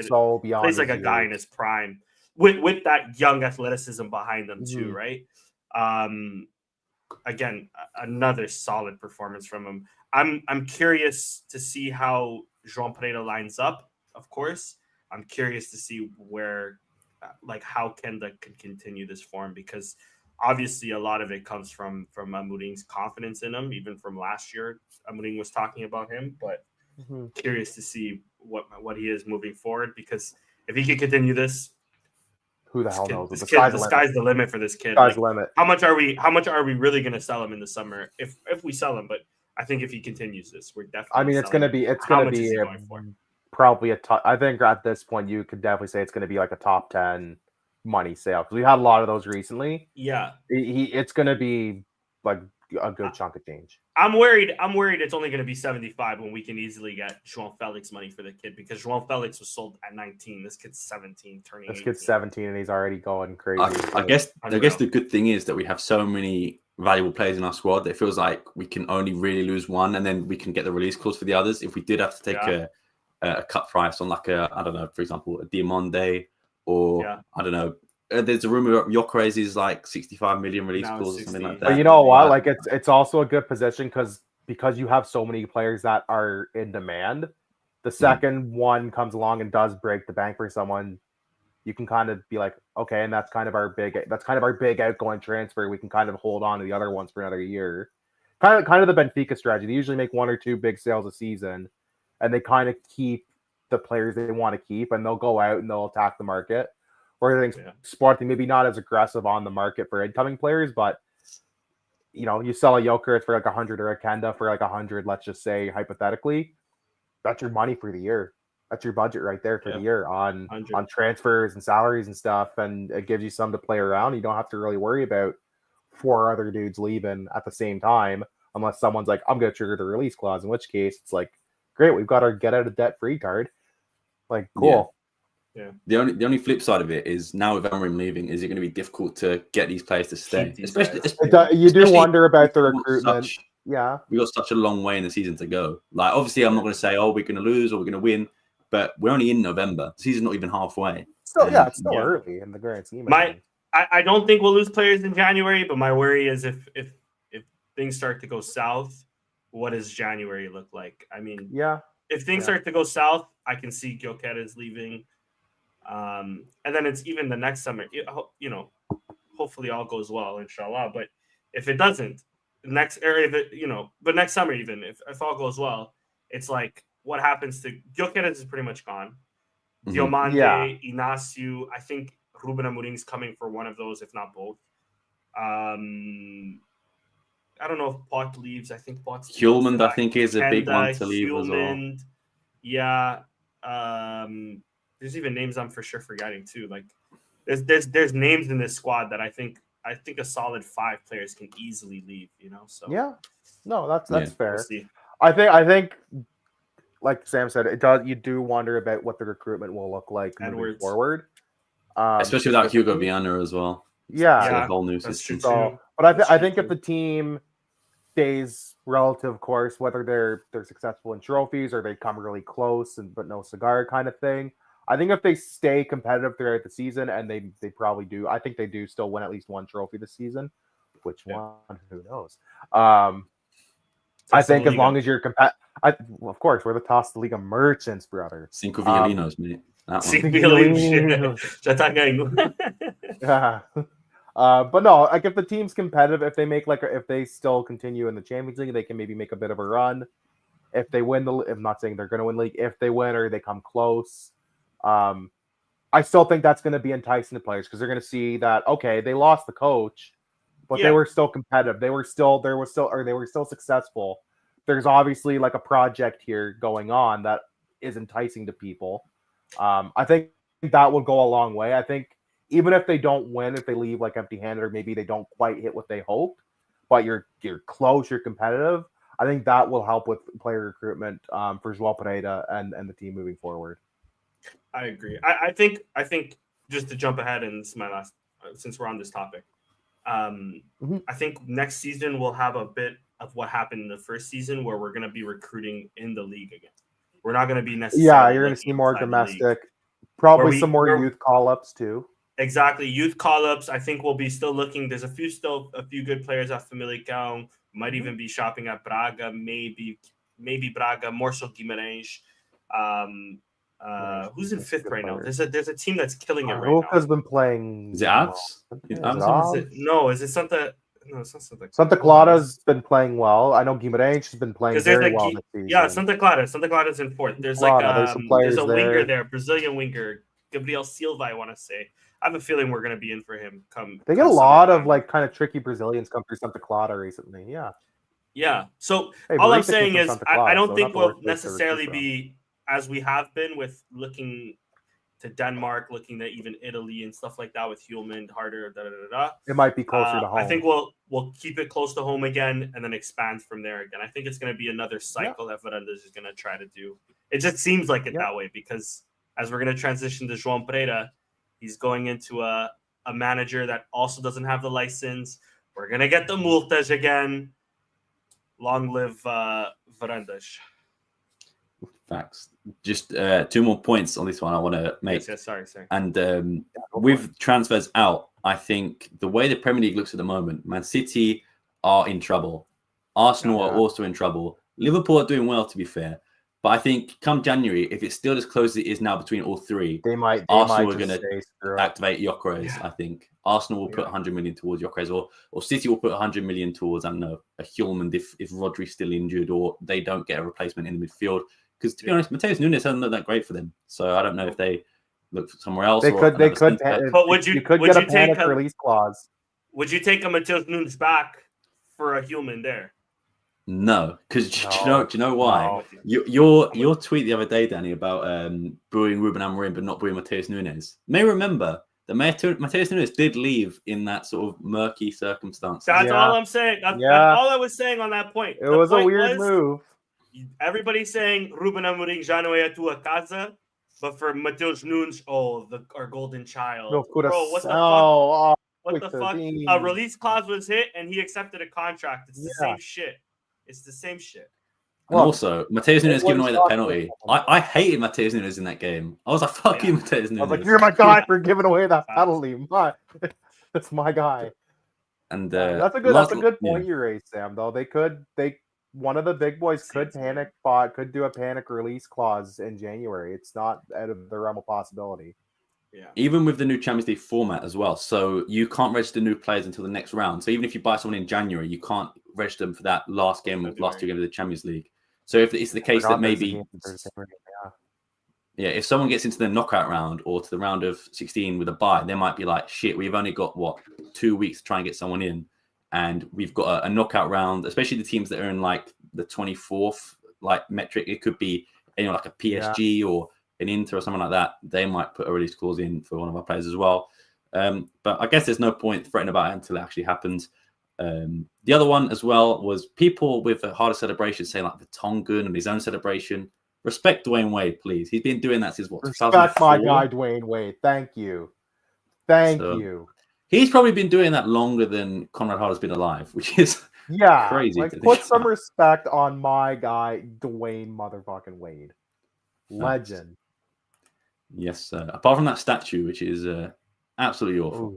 so beyond. Plays like a guy in his prime with that young athleticism behind him too, right? Again, another solid performance from him. I'm curious to see how João Pereira lines up. Of course, I'm curious to see where, how Kenda can continue this form because. Obviously, a lot of it comes from Amorim's confidence in him. Even from last year, Amorim was talking about him. But curious to see what he is moving forward because if he can continue this, who the hell knows? The sky's the limit for this kid. Sky's the limit. How much are we really going to sell him in the summer? If we sell him, but I think if he continues this, we're definitely. I mean, it's going to be probably a top. I think at this point you could definitely say it's going to be like a top 10. Money sale because we had a lot of those recently. Yeah, it's going to be like a good chunk of change. I'm worried it's only going to be 75 when we can easily get João Felix money for the kid because João Felix was sold at 19. This kid's 17, turning. This kid's 17 and he's already going crazy. I guess the good thing is that we have so many valuable players in our squad that it feels like we can only really lose one and then we can get the release clause for the others. If we did have to take a cut price on I don't know, for example, a Diamande. Or I don't know. There's a rumor Gyökeres is like 65 million release clause or something like that. But you know what? Like it's also a good position because you have so many players that are in demand. The second one comes along and does break the bank for someone, you can kind of be like, okay, and that's kind of our big outgoing transfer. We can kind of hold on to the other ones for another year. Kind of the Benfica strategy. They usually make 1 or 2 big sales a season, and they kind of keep the players they want to keep, and they'll go out and they'll attack the market. Or I think Sporting maybe not as aggressive on the market for incoming players, but you sell a Gyökeres for like 100 or a Kenda for like 100. Let's just say hypothetically, that's your money for the year. That's your budget right there for the year on transfers and salaries and stuff, and it gives you some to play around. You don't have to really worry about 4 other dudes leaving at the same time, unless someone's like, I'm going to trigger the release clause. In which case, it's like, great, we've got our get out of debt free card. Like, cool. Yeah. The only flip side of it is now with Amorim leaving, is it going to be difficult to get these players to stay? You do wonder about the recruitment. We got such a long way in the season to go. Like, obviously, I'm not going to say, we're going to lose or we're going to win, but we're only in November. The season's not even halfway. It's still early in the grand scheme. I don't think we'll lose players in January, but my worry is if things start to go south, what does January look like? I mean, if things start to go south, I can see Gyökeres leaving. And then it's even the next summer, hopefully all goes well, inshallah. But if it doesn't, next summer, even if all goes well, it's like, what happens to Gyökeres is pretty much gone. Diamande, Inácio, I think Ruben Amorim's coming for one of those, if not both. I don't know if Pot leaves. I think Pot's Hjulmand, I think, is a big one to leave as well. Yeah. There's even names I'm for sure forgetting too. Like there's names in this squad that I think a solid 5 players can easily leave, So that's fair. We'll see. I think like Sam said, you do wonder about what the recruitment will look like moving forward. Especially without Hugo Viana as well. Yeah. A whole new system. But I think if the team stays relative course, whether they're successful in trophies or they come really close but no cigar kind of thing. I think if they stay competitive throughout the season, and they probably do, I think they do still win at least 1 trophy this season. Which one? Who knows? I think as long as you're of course, we're the Toss the Liga merchants, brother. Cinco Violinos, mate. Cinco Violinos. Yeah. But no, like if the team's competitive, if they make if they still continue in the Champions League, they can maybe make a bit of a run. If they win I'm not saying they're going to win league. If they win or they come close, I still think that's going to be enticing to players because they're going to see that, okay, they lost the coach, but they were still competitive. They were still successful. There's obviously like a project here going on that is enticing to people. I think that will go a long way. I think even if they don't win, if they leave like empty-handed or maybe they don't quite hit what they hoped, but you're close, you're competitive. I think that will help with player recruitment for Joao Pereira and the team moving forward. I agree. I think just to jump ahead, and this is my last, since we're on this topic, I think next season we'll have a bit of what happened in the first season where we're going to be recruiting in the league again. We're not going to be necessarily. Yeah, you're going to see more domestic, probably some more youth call-ups too. Exactly, youth call-ups. I think we'll be still looking. There's a few good players at Famalicão. Might even be shopping at Braga, maybe Braga, more so Guimarães. Who's in fifth right now? There's a team that's killing it right now. Has been playing. Is it Avs? No, is it Santa? No, it's not Santa Clara. Santa Clara's been playing well. I know Guimarães has been playing very well this season. Yeah, Santa Clara's in fourth. There's there's a winger there, Brazilian winger, Gabriel Silva, I want to say. I have a feeling we're going to be in for him. They get a lot of like kind of tricky Brazilians come through Santa Clara recently. Yeah. Yeah. So all I'm saying is I don't think we'll necessarily be as we have been with looking to Denmark, looking to even Italy and stuff like that with Hulman, Harder, It might be closer to home. I think we'll keep it close to home again and then expand from there again. I think it's going to be another cycle that Varandas is going to try to do. It just seems like it that way because as we're going to transition to João Pereira, he's going into a manager that also doesn't have the license. We're going to get the multas again. Long live Varandas. Facts. Just 2 more points on this one I want to make. Yes, sorry. And with transfers out, I think the way the Premier League looks at the moment, Man City are in trouble. Arsenal are also in trouble. Liverpool are doing well, to be fair. But I think come January, if it's still as close as it is now between all three, Arsenal are going to activate Gyökeres, I think. Arsenal will put 100 million towards Gyökeres, or City will put 100 million towards, I don't know, a Hulman if Rodri's still injured or they don't get a replacement in the midfield. Because to be honest, Mateus Nunes hasn't looked that great for them. So I don't know if they look somewhere else. They could. But would you get a panic release clause? Would you take a Mateus Nunes back for a Hulman there? No, because do you know why? No. Your tweet the other day, Danny, about booing Ruben Amorim but not booing Mateus Nunes. May remember that Mateus Nunes did leave in that sort of murky circumstance. That's all I'm saying. That's all I was saying on that point. It was a weird move. Everybody's saying Ruben Amorim já não é a tua casa, but for Mateus Nunes, our golden child. No, bro, what the fuck? What the fuck? A release clause was hit and he accepted a contract. It's the same shit. It's the same shit. And also, Mateus Nunes giving away that penalty. I hated Mateus Nunes in that game. I was like, fuck you, Mateus Nunes. I was like, you're my guy for giving away that penalty. That's my guy. And that's a good point you raised, Sam, though. One of the big boys could do a panic release clause in January. It's not out of the realm of possibility. Yeah. Even with the new Champions League format as well. So you can't register new players until the next round. So even if you buy someone in January, you can't register them for that last game of last 2 games of the Champions League. So if it's the case that maybe if someone gets into the knockout round or to the round of 16 with a bye, they might be like, shit, we've only got 2 weeks to try and get someone in. And we've got a knockout round, especially the teams that are in like the 24th like metric. It could be like a PSG or an Inter or something like that. They might put a release clause in for one of our players as well. But I guess there's no point fretting about it until it actually happens. The other one as well was people with a harder celebration saying like the Tongan and his own celebration. Respect Dwayne Wade, please. He's been doing that since what? Respect my guy Dwayne Wade. Thank you. Thank you. He's probably been doing that longer than Conrad Harder's been alive, which is crazy. Like, put some respect on my guy Dwayne motherfucking Wade. Legend. Yes, sir. Apart from that statue, which is absolutely awful.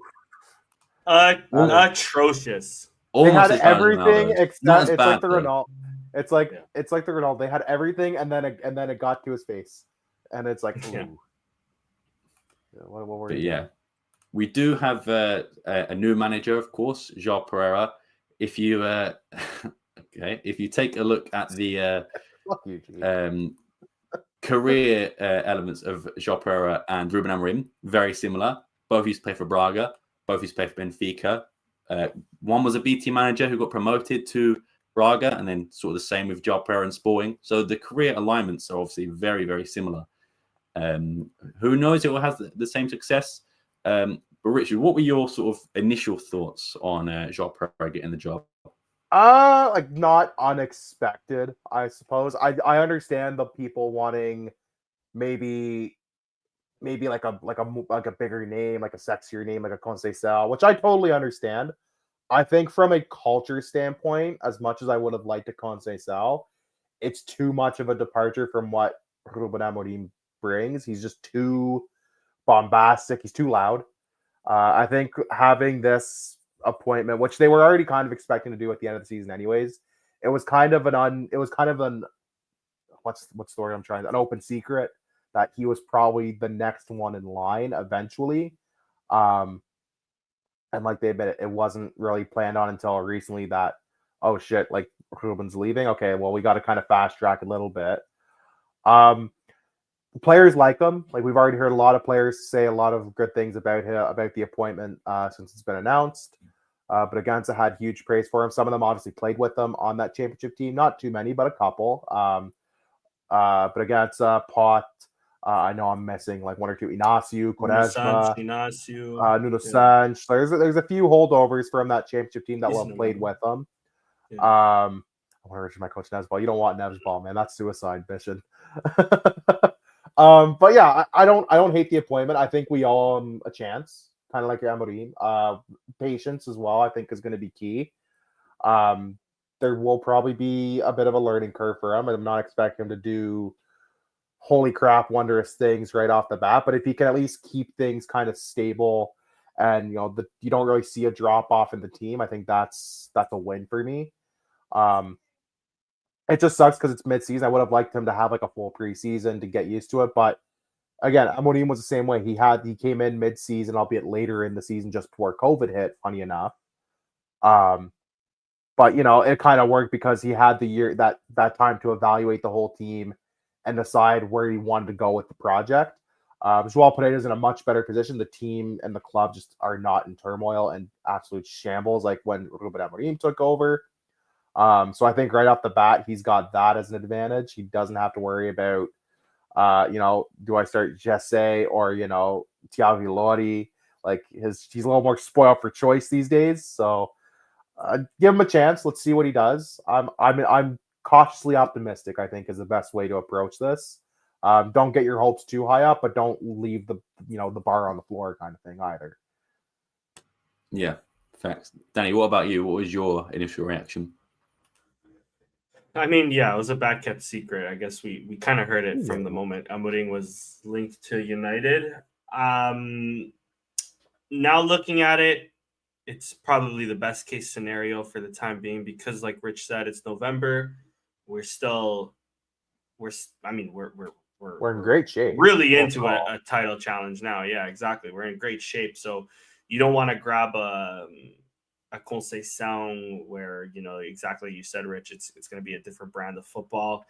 Atrocious. They had everything except it's like the Ronaldo. It's like the Ronaldo. They had everything, and then it got to his face, and it's like, ooh. What were you? We do have a new manager, of course, Joao Pereira. If you if you take a look at the career elements of Joao Pereira and Ruben Amorim, very similar. Both used to play for Braga. Both used to play for Benfica. One was a BT manager who got promoted to Braga, and then sort of the same with Joao Pereira and Sporting. So the career alignments are obviously very, very similar. Who knows? It will have the same success. But Richard, what were your sort of initial thoughts on Joao Pereira getting the job? Like not unexpected, I suppose. I understand the people wanting maybe like a bigger name, like a sexier name, like a Conceição, which I totally understand. I think from a culture standpoint, as much as I would have liked a Conceição, it's too much of a departure from what Ruben Amorim brings. He's just too bombastic. He's too loud. I think having this appointment, which they were already kind of expecting to do at the end of the season, anyways, it was kind of an what's the word I'm trying to, an open secret that he was probably the next one in line eventually. And like they admit, it wasn't really planned on until recently that, oh shit, like Ruben's leaving. Okay, well, we got to kind of fast track a little bit. Players like him. Like we've already heard a lot of players say a lot of good things about him, about the appointment since it's been announced. But Braganza had huge praise for him. Some of them obviously played with him on that championship team. Not too many, but a couple. Braganza, Pot. I know I'm missing like one or two. Inácio, Quaresma, Nuno Sanch. There's a few holdovers from that championship team that will have played with them. Yeah. I want to reach my coach Nev's ball. You don't want Nev's ball, man. That's suicide mission. But yeah, I don't hate the appointment. I think we owe him a chance, kind of like Amorim. Patience as well, I think, is going to be key. There will probably be a bit of a learning curve for him, and I'm not expecting him to do holy crap, wondrous things right off the bat. But if he can at least keep things kind of stable, and you don't really see a drop off in the team, I think that's a win for me. It just sucks because it's mid-season. I would have liked him to have like a full preseason to get used to it. But again, Amorim was the same way. He came in mid-season, albeit later in the season, just before COVID hit, funny enough. But it kind of worked because he had the year that time to evaluate the whole team and decide where he wanted to go with the project. Joao Pereira is in a much better position. The team and the club just are not in turmoil and absolute shambles like when Ruben Amorim took over. So I think right off the bat, he's got that as an advantage. He doesn't have to worry about, do I start Jesse or, Thiago Lori? Like he's a little more spoiled for choice these days. So give him a chance. Let's see what he does. I'm cautiously optimistic, I think, is the best way to approach this. Don't get your hopes too high up, but don't leave the bar on the floor kind of thing either. Yeah, facts. Danny, what about you? What was your initial reaction? I mean, yeah, it was a bad kept secret. I guess we kind of heard it from the moment Amorim was linked to United. Now looking at it, it's probably the best case scenario for the time being because, like Rich said, it's November. We're in great shape. Really into a title challenge now. Yeah, exactly. We're in great shape. So you don't want to grab a Conceição where, exactly you said, Rich, it's going to be a different brand of football.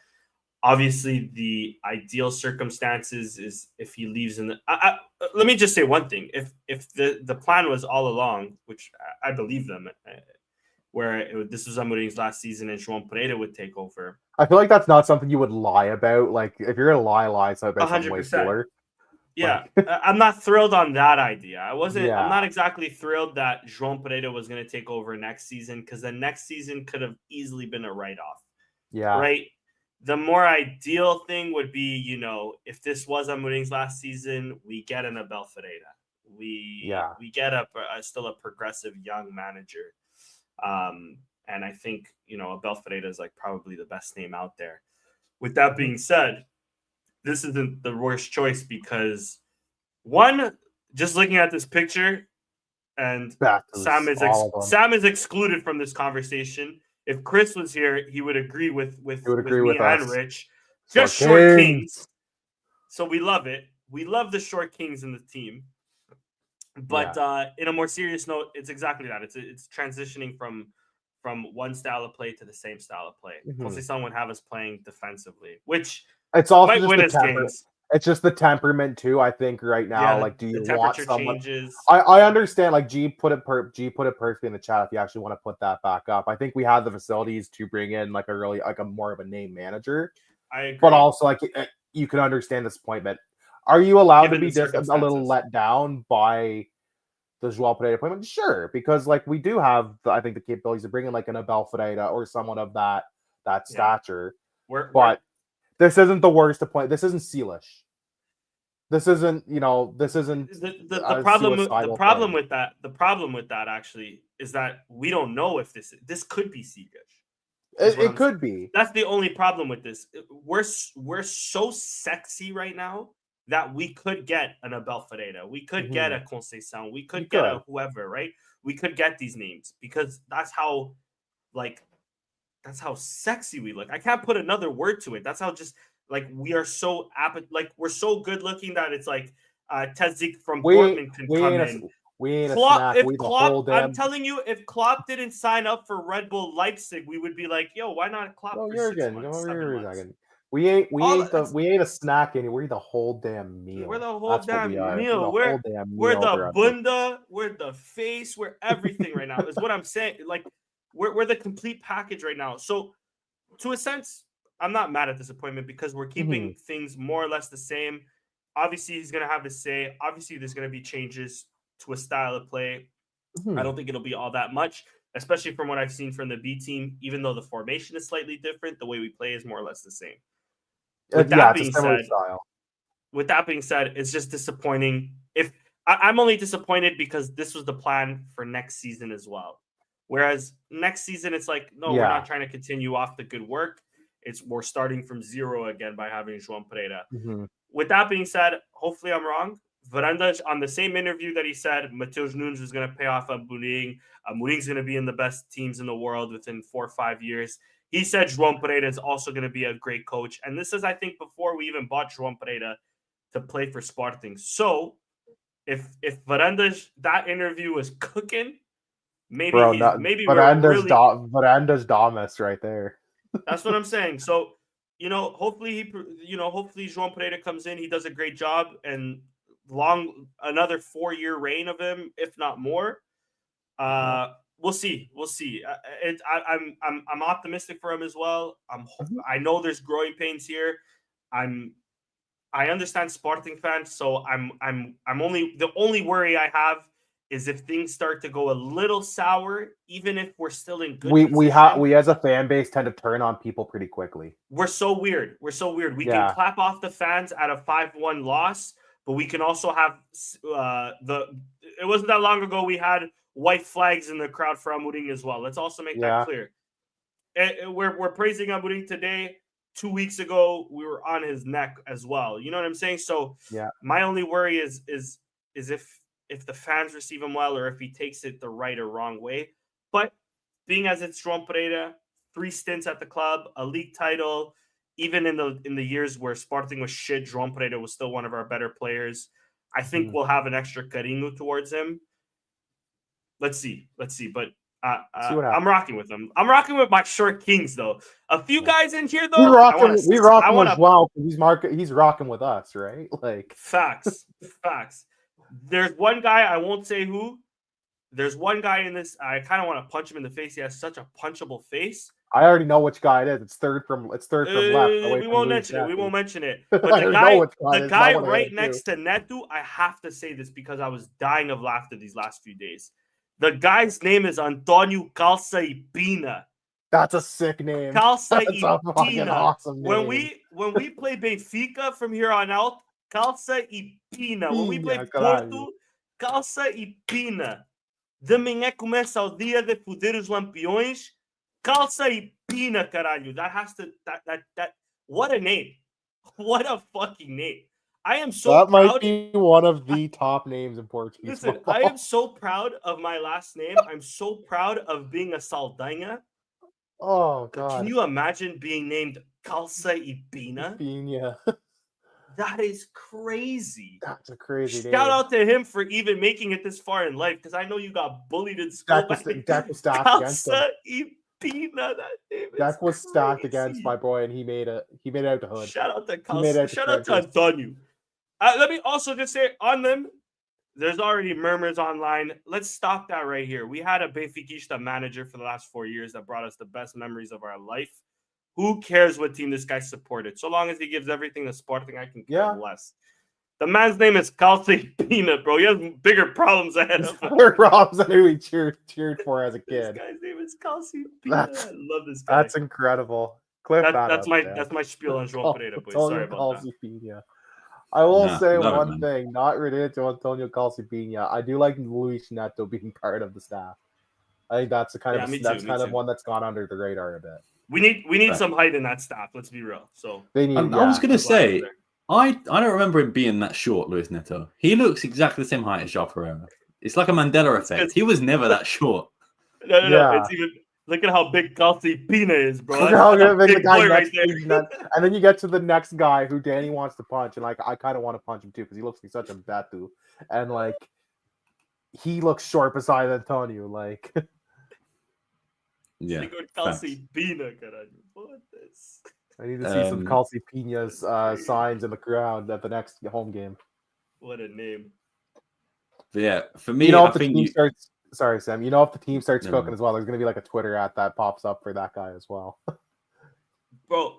Obviously, the ideal circumstances is if he leaves in the. Let me just say one thing: if the plan was all along, which I believe them, where this was Amorim's last season and João Pereira would take over. I feel like that's not something you would lie about. Like if you're gonna lie so about something way cooler. Yeah, I'm not thrilled on that idea. I'm not exactly thrilled that João Pereira was going to take over next season because the next season could have easily been a write-off. Yeah. Right? The more ideal thing would be, if this was Amorim's last season, we get an Abel Ferreira. We get still a progressive young manager. And I think, Abel Ferreira is like probably the best name out there. With that being said, this isn't the worst choice because one, just looking at this picture, and Sam is excluded from this conversation. If Chris was here, he would agree with me and Rich. Just short kings. So we love it. We love the short kings in the team. But in a more serious note, it's exactly that. It's transitioning from one style of play to the same style of play. Conceição would have us playing defensively, which it's also might win us games. It's just the temperament too. I think right now, like, do you want someone? Changes. I understand. Like G put it perfectly in the chat. If you actually want to put that back up, I think we have the facilities to bring in like a more of a name manager. I agree. But also, like, you can understand this appointment. Are you allowed to be just a little let down by the Joao Pereira appointment? Sure, because like we do have, I think, the capabilities to bring in like an Abel Ferreira or someone of that stature. But this isn't the worst appointment. This isn't Sealish. This isn't, the problem with that. The problem with that actually is that we don't know if this could be Sealish. It could be. That's the only problem with this. We're so sexy right now that we could get an Abel Ferreira. We could get a Conceição. We could get a whoever, right? We could get these names because that's how sexy we look. I can't put another word to it. That's how just like we are so we're so good looking that it's like Tezik from Dortmund can come in. We ain't Klopp, a snack. Klopp, I'm telling you, if Klopp didn't sign up for Red Bull Leipzig, we would be like, yo, why not Klopp for 6 months, 7 months? We ain't a snack anymore. We're the whole damn meal. We're the whole damn meal. We're the bunda. We're the face. We're everything right now. Is what I'm saying. Like we're the complete package right now. So to a sense, I'm not mad at this appointment because we're keeping things more or less the same. Obviously, he's gonna have to say. Obviously, there's gonna be changes to a style of play. I don't think it'll be all that much, especially from what I've seen from the B team. Even though the formation is slightly different, the way we play is more or less the same. With that being said, it's just disappointing. If I'm only disappointed because this was the plan for next season as well. Whereas next season, it's like, no, we're not trying to continue off the good work. We're starting from zero again by having João Pereira. With that being said, hopefully I'm wrong. Varandas, on the same interview that he said Matheus Nunes was going to pay off Amorim. Amorim's going to be in the best teams in the world within 4 or 5 years. He said João Pereira is also going to be a great coach. And this is, I think, before we even bought João Pereira to play for Sporting. So if Varandas, that interview was cooking, maybe Varandas Damas right there. That's what I'm saying. So, hopefully hopefully João Pereira comes in, he does a great job, and another 4-year reign of him, if not more. We'll see. I'm optimistic for him as well. I know there's growing pains here. I understand Sporting fans, so the only worry I have is if things start to go a little sour, even if we're still in good position. We as a fan base tend to turn on people pretty quickly. We're so weird. We can clap off the fans at a 5-1 loss, but we can also have it wasn't that long ago we had white flags in the crowd for Amorim as well. Let's also make that clear. We're praising Amorim today. 2 weeks ago, we were on his neck as well. You know what I'm saying? So my only worry is if the fans receive him well or if he takes it the right or wrong way. But being as it's João Pereira, 3 stints at the club, a league title, even in the years where Sporting was shit, João Pereira was still one of our better players. I think we'll have an extra carinho towards him. Let's see. But I'm rocking with him. I'm rocking with my short kings, though. A few guys in here, though. We rocking with João. He's rocking with us, right? Like facts. There's one guy, I won't say who. There's one guy in this. I kind of want to punch him in the face. He has such a punchable face. I already know which guy it is. It's third from left. We won't mention it. But the guy right next to Neto, I have to say this because I was dying of laughter these last few days. The guy's name is Antonio Calça y Pina. That's a sick name. Calça y Pina. Awesome name. When we play Benfica from here on out, Calça y Pina. When we play Porto, Calça y Pina. De manhã começa o dia de foder os lampiões. Calça y Pina, caralho. That what a name. What a fucking name. I am so proud. That might be one of the top names in Portuguese. Listen, football. I am so proud of my last name. I'm so proud of being a Saldanha. Oh, God. Can you imagine being named Calça y Pina? Pina. That is crazy. That's a crazy name. Shout out to him for even making it this far in life, because I know you got bullied in school. Dak was stacked against him. Calça y Pina, that name is Dak was crazy. stacked against my boy, and he made it out the hood. Shout out to Calça. Shout out to Antonio. Let me also just say on them, there's already murmurs online. Let's stop that right here. We had a Benfiquista manager for the last 4 years that brought us the best memories of our life. Who cares what team this guy supported? So long as he gives everything to Sporting, I can care less. The man's name is Calci Peanut, bro. He has bigger problems ahead of him. Other Robs than who we cheered for as a This kid. guy's name is Calci Peanut. I love this guy. That's incredible. Clip that That's up, that's my spiel on Joao Pereira, boys. Sorry about that. Calcipina. I will say love it, one man. thing, not related to Antonio Calcipina. I do like Luis Neto being part of the staff. I think that's the kind Yeah, of me too, that's me kind of too. one that's gone under the radar a bit. We need Right. some height in that staff. Let's be real. So They need. I was going to I'm glad say, he's there. I don't remember him being that short, Luis Neto. He looks exactly the same height as Joao Pereira. It's like a Mandela It's effect. because- He was never that short. No. Yeah. It's even look at how big Calci Peanut is, bro. Look That's how a big the big guy boy right next to there. you, and then you get to the next guy who Danny wants to punch, and like I kind of want to punch him too because he looks like such a batu, and like he looks short beside Antonio. Like Yeah. They go facts. Calci Peanut, caralho. What this? I need to see some Calcipina's crazy. signs in the crowd at the next home game. What a name. But yeah, for me, You know, I if the think team you. starts. Sorry, Sam. You know, if the team starts No. cooking as well, there's going to be like a Twitter at that pops up for that guy as well. Bro,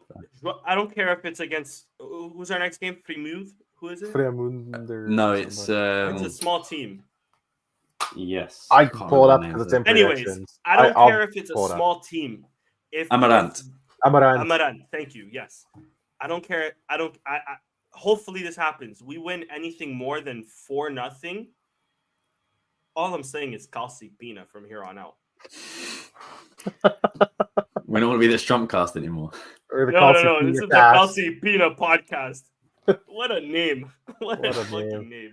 I don't care if it's against who's our next game? Fremouth? Who is it? Fremunder No, it's somebody. It's a small team. yes. I can Can't pull it remember up the because it's names in of Anyways, predictions. I don't I'll care if it's a pull it up. small team. If Amarant. Amarant. Thank you. Yes. I don't care. I hopefully this happens. We win anything more than 4-0. All I'm saying is Calci Pina from here on out. We don't want to be the Strompcast anymore. Or the No. This is the cast. Calci Pina podcast. What a name. What a What a fucking name.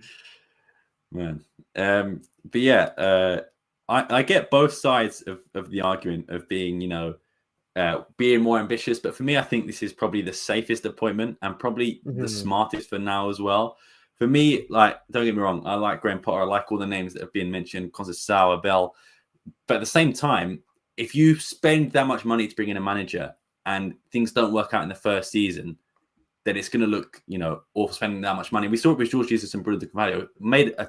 Man. But yeah, I get both sides of the argument of being, being more ambitious. But for me, I think this is probably the safest appointment and probably the smartest for now as well. For me, like, don't get me wrong, I like Graham Potter. I like all the names that have been mentioned, Conceição, Abel. But at the same time, if you spend that much money to bring in a manager and things don't work out in the first season, then it's going to look, awful spending that much money. We saw it with George Jesus and Bruno de Carvalho.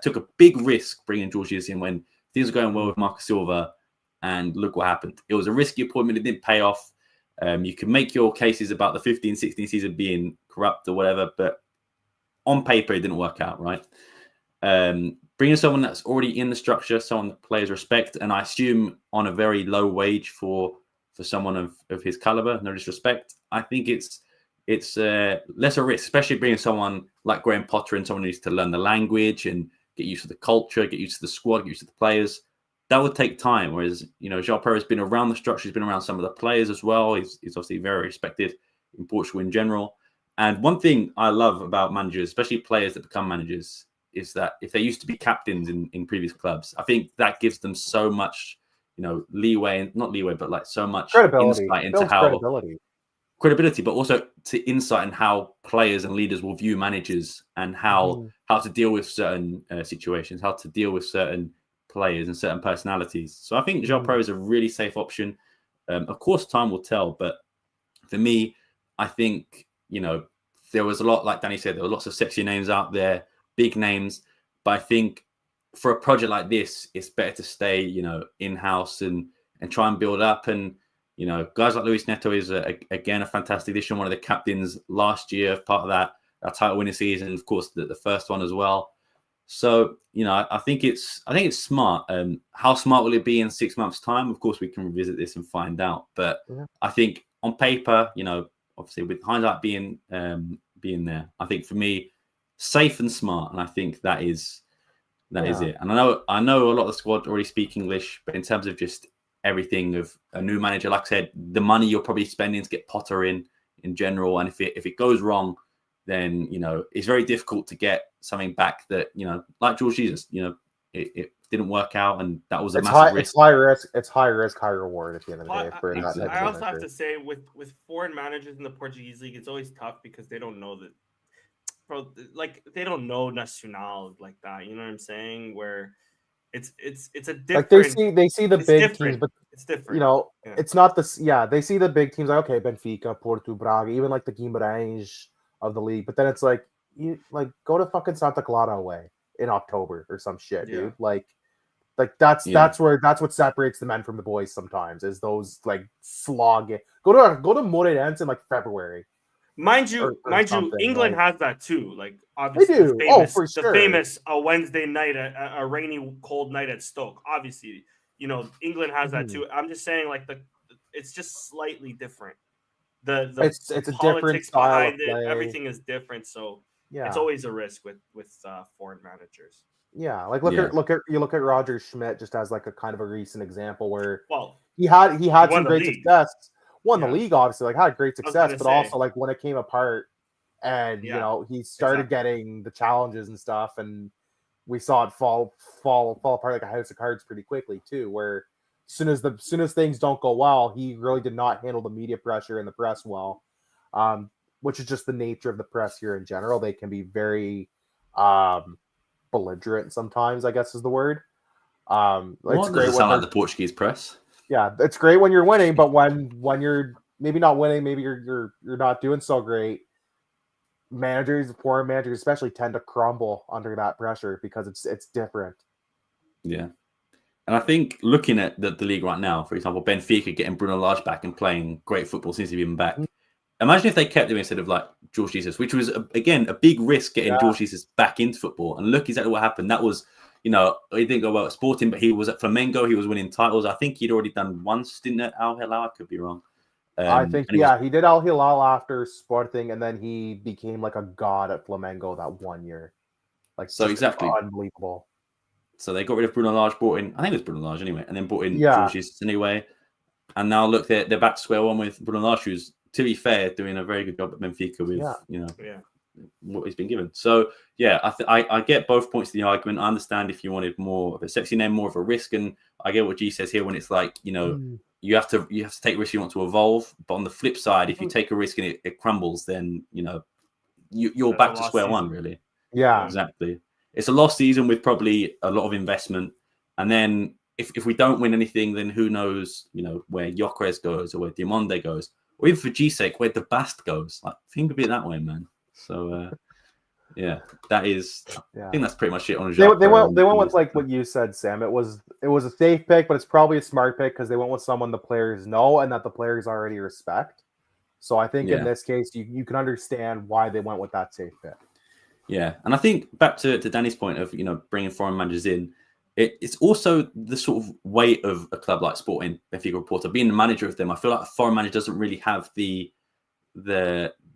Took a big risk bringing George Jesus in when things were going well with Marcus Silva, and look what happened. It was a risky appointment. It didn't pay off. You can make your cases about the 15-16 season being corrupt or whatever, but on paper, it didn't work out, right? Bringing someone that's already in the structure, someone that players respect, and I assume on a very low wage for someone of his caliber, no disrespect, I think it's lesser risk, especially bringing someone like Graham Potter and someone who needs to learn the language and get used to the culture, get used to the squad, get used to the players. That would take time. Whereas, Joao Pereira has been around the structure, he's been around some of the players as well. He's obviously very respected in Portugal in general. And one thing I love about managers, especially players that become managers, is that if they used to be captains in previous clubs, I think that gives them so much, leeway, not leeway, but like so much Credibility. insight into Builds how credibility, but also to insight in how players and leaders will view managers and how to deal with certain situations, how to deal with certain players and certain personalities. So I think Joao Pereira is a really safe option. Of course, time will tell, but for me, I think, there was a lot, like Danny said, there were lots of sexy names out there, big names, but I think for a project like this, it's better to stay, in-house and try and build up. And, guys like Luis Neto is, again, a fantastic addition, one of the captains last year, part of that title winning season, of course, the first one as well. So, I think it's smart. How smart will it be in 6 months' time? Of course, we can revisit this and find out. But I think on paper, obviously with hindsight being there, I think for me, safe and smart, and I think that is it. And I know a lot of the squad already speak English, but in terms of just everything of a new manager, like I said, the money you're probably spending to get Potter in general, and if it goes wrong, then it's very difficult to get something back that like George Jesus, it didn't work out, and that was a massive risk. It's high risk, high reward at the end of the day. For that I also have to say, with foreign managers in the Portuguese league, it's always tough because they don't know that, bro. Like they don't know Nacional like that. You know what I'm saying? Where it's a different. Like they see the big teams, but it's different. It's not this. Yeah, they see the big teams like, okay, Benfica, Porto, Braga, even like the Guimarães of the league. But then it's like you go to fucking Santa Clara away in October or some shit, dude. Like that's what separates the men from the boys sometimes is those like slog. Go to Moreirense in like February. Mind you, or something, England like- has that too. Like obviously, do. the famous, For the sure. famous Wednesday night, a rainy, cold night at Stoke. Obviously, England has that Mhm. too. I'm just saying, like it's just slightly different. The It's a different politics style of behind it, play. everything is different. So Yeah, it's always a risk with foreign managers. yeah. Like Yeah. look at Roger Schmidt just as like a kind of a recent example where Well, he had won some the great league. success, won Yeah. the league obviously, like had great I was success, gonna but say. also like when it came apart and Yeah, he started exactly. getting the challenges and stuff, and we saw it fall apart like a house of cards pretty quickly too. Where soon as things don't go well, he really did not handle the media pressure and the press well, which is just the nature of the press here in general. They can be very belligerent sometimes, I guess is the word. It's What great does it when sound like they're- the Portuguese press? yeah, it's great when you're winning, but when you're maybe not winning, maybe you're not doing so great. Foreign managers especially tend to crumble under that pressure because it's different. Yeah. And I think looking at the league right now, for example, Benfica getting Bruno Lage back and playing great football since he's been back. Imagine if they kept him instead of like George Jesus, which was again a big risk getting George Jesus back into football. And look exactly what happened. That was, he didn't go well at Sporting, but he was at Flamengo. He was winning titles. I think he'd already done one stint at Al Hilal. I could be wrong. I think he did Al Hilal after Sporting, and then he became like a god at Flamengo that 1 year. Like So exactly unbelievable. So they got rid of Bruno Lage, brought in, I think it was Bruno Lage anyway, and then brought in Yeah. George Jesus anyway. And now look, they're back to square one with Bruno Lage, who's, to be fair, doing a very good job at Benfica with what he's been given. So yeah, I get both points of the argument. I understand if you wanted more of a sexy name, more of a risk, and I get what G says here when it's like, you have to take risks if you want to evolve. But on the flip side, if you take a risk and it crumbles, then you're back to square one, really. Yeah, exactly. It's a lost season with probably a lot of investment, and then if we don't win anything, then who knows, where Gyökeres goes or where Diamonde goes, or even for G's sake, where the Bast goes. Like, think of it that way, man. So that is. I think that's pretty much it on. They went with like what you said, Sam. It was a safe pick, but it's probably a smart pick because they went with someone the players know and that the players already respect. So I think in this case, you can understand why they went with that safe pick. Yeah, and I think back to Danny's point of bringing foreign managers in, it's also the sort of weight of a club like Sporting, Benfica, Porto, being the manager of them. I feel like a foreign manager doesn't really have the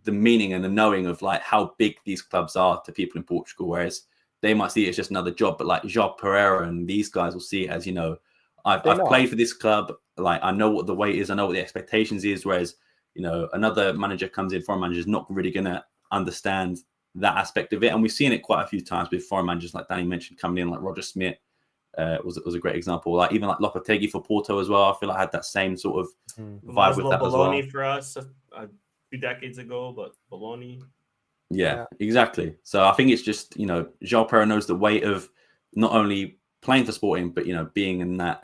meaning and the knowing of like how big these clubs are to people in Portugal, whereas they might see it as just another job. But like Joao Pereira and these guys will see it as I've played for this club, like I know what the weight is, I know what the expectations is. Whereas another manager comes in, foreign manager is not really going to understand that aspect of it, and we've seen it quite a few times with foreign managers, like Danny mentioned, coming in, like Roger Smith was a great example. Like even like Lopetegui for Porto as well. I feel like I had that same sort of vibe with that Bologna as well. For us a few decades ago, but Bologna. Yeah, exactly. So I think it's just Joao Pereira knows the weight of not only playing for Sporting, but being in that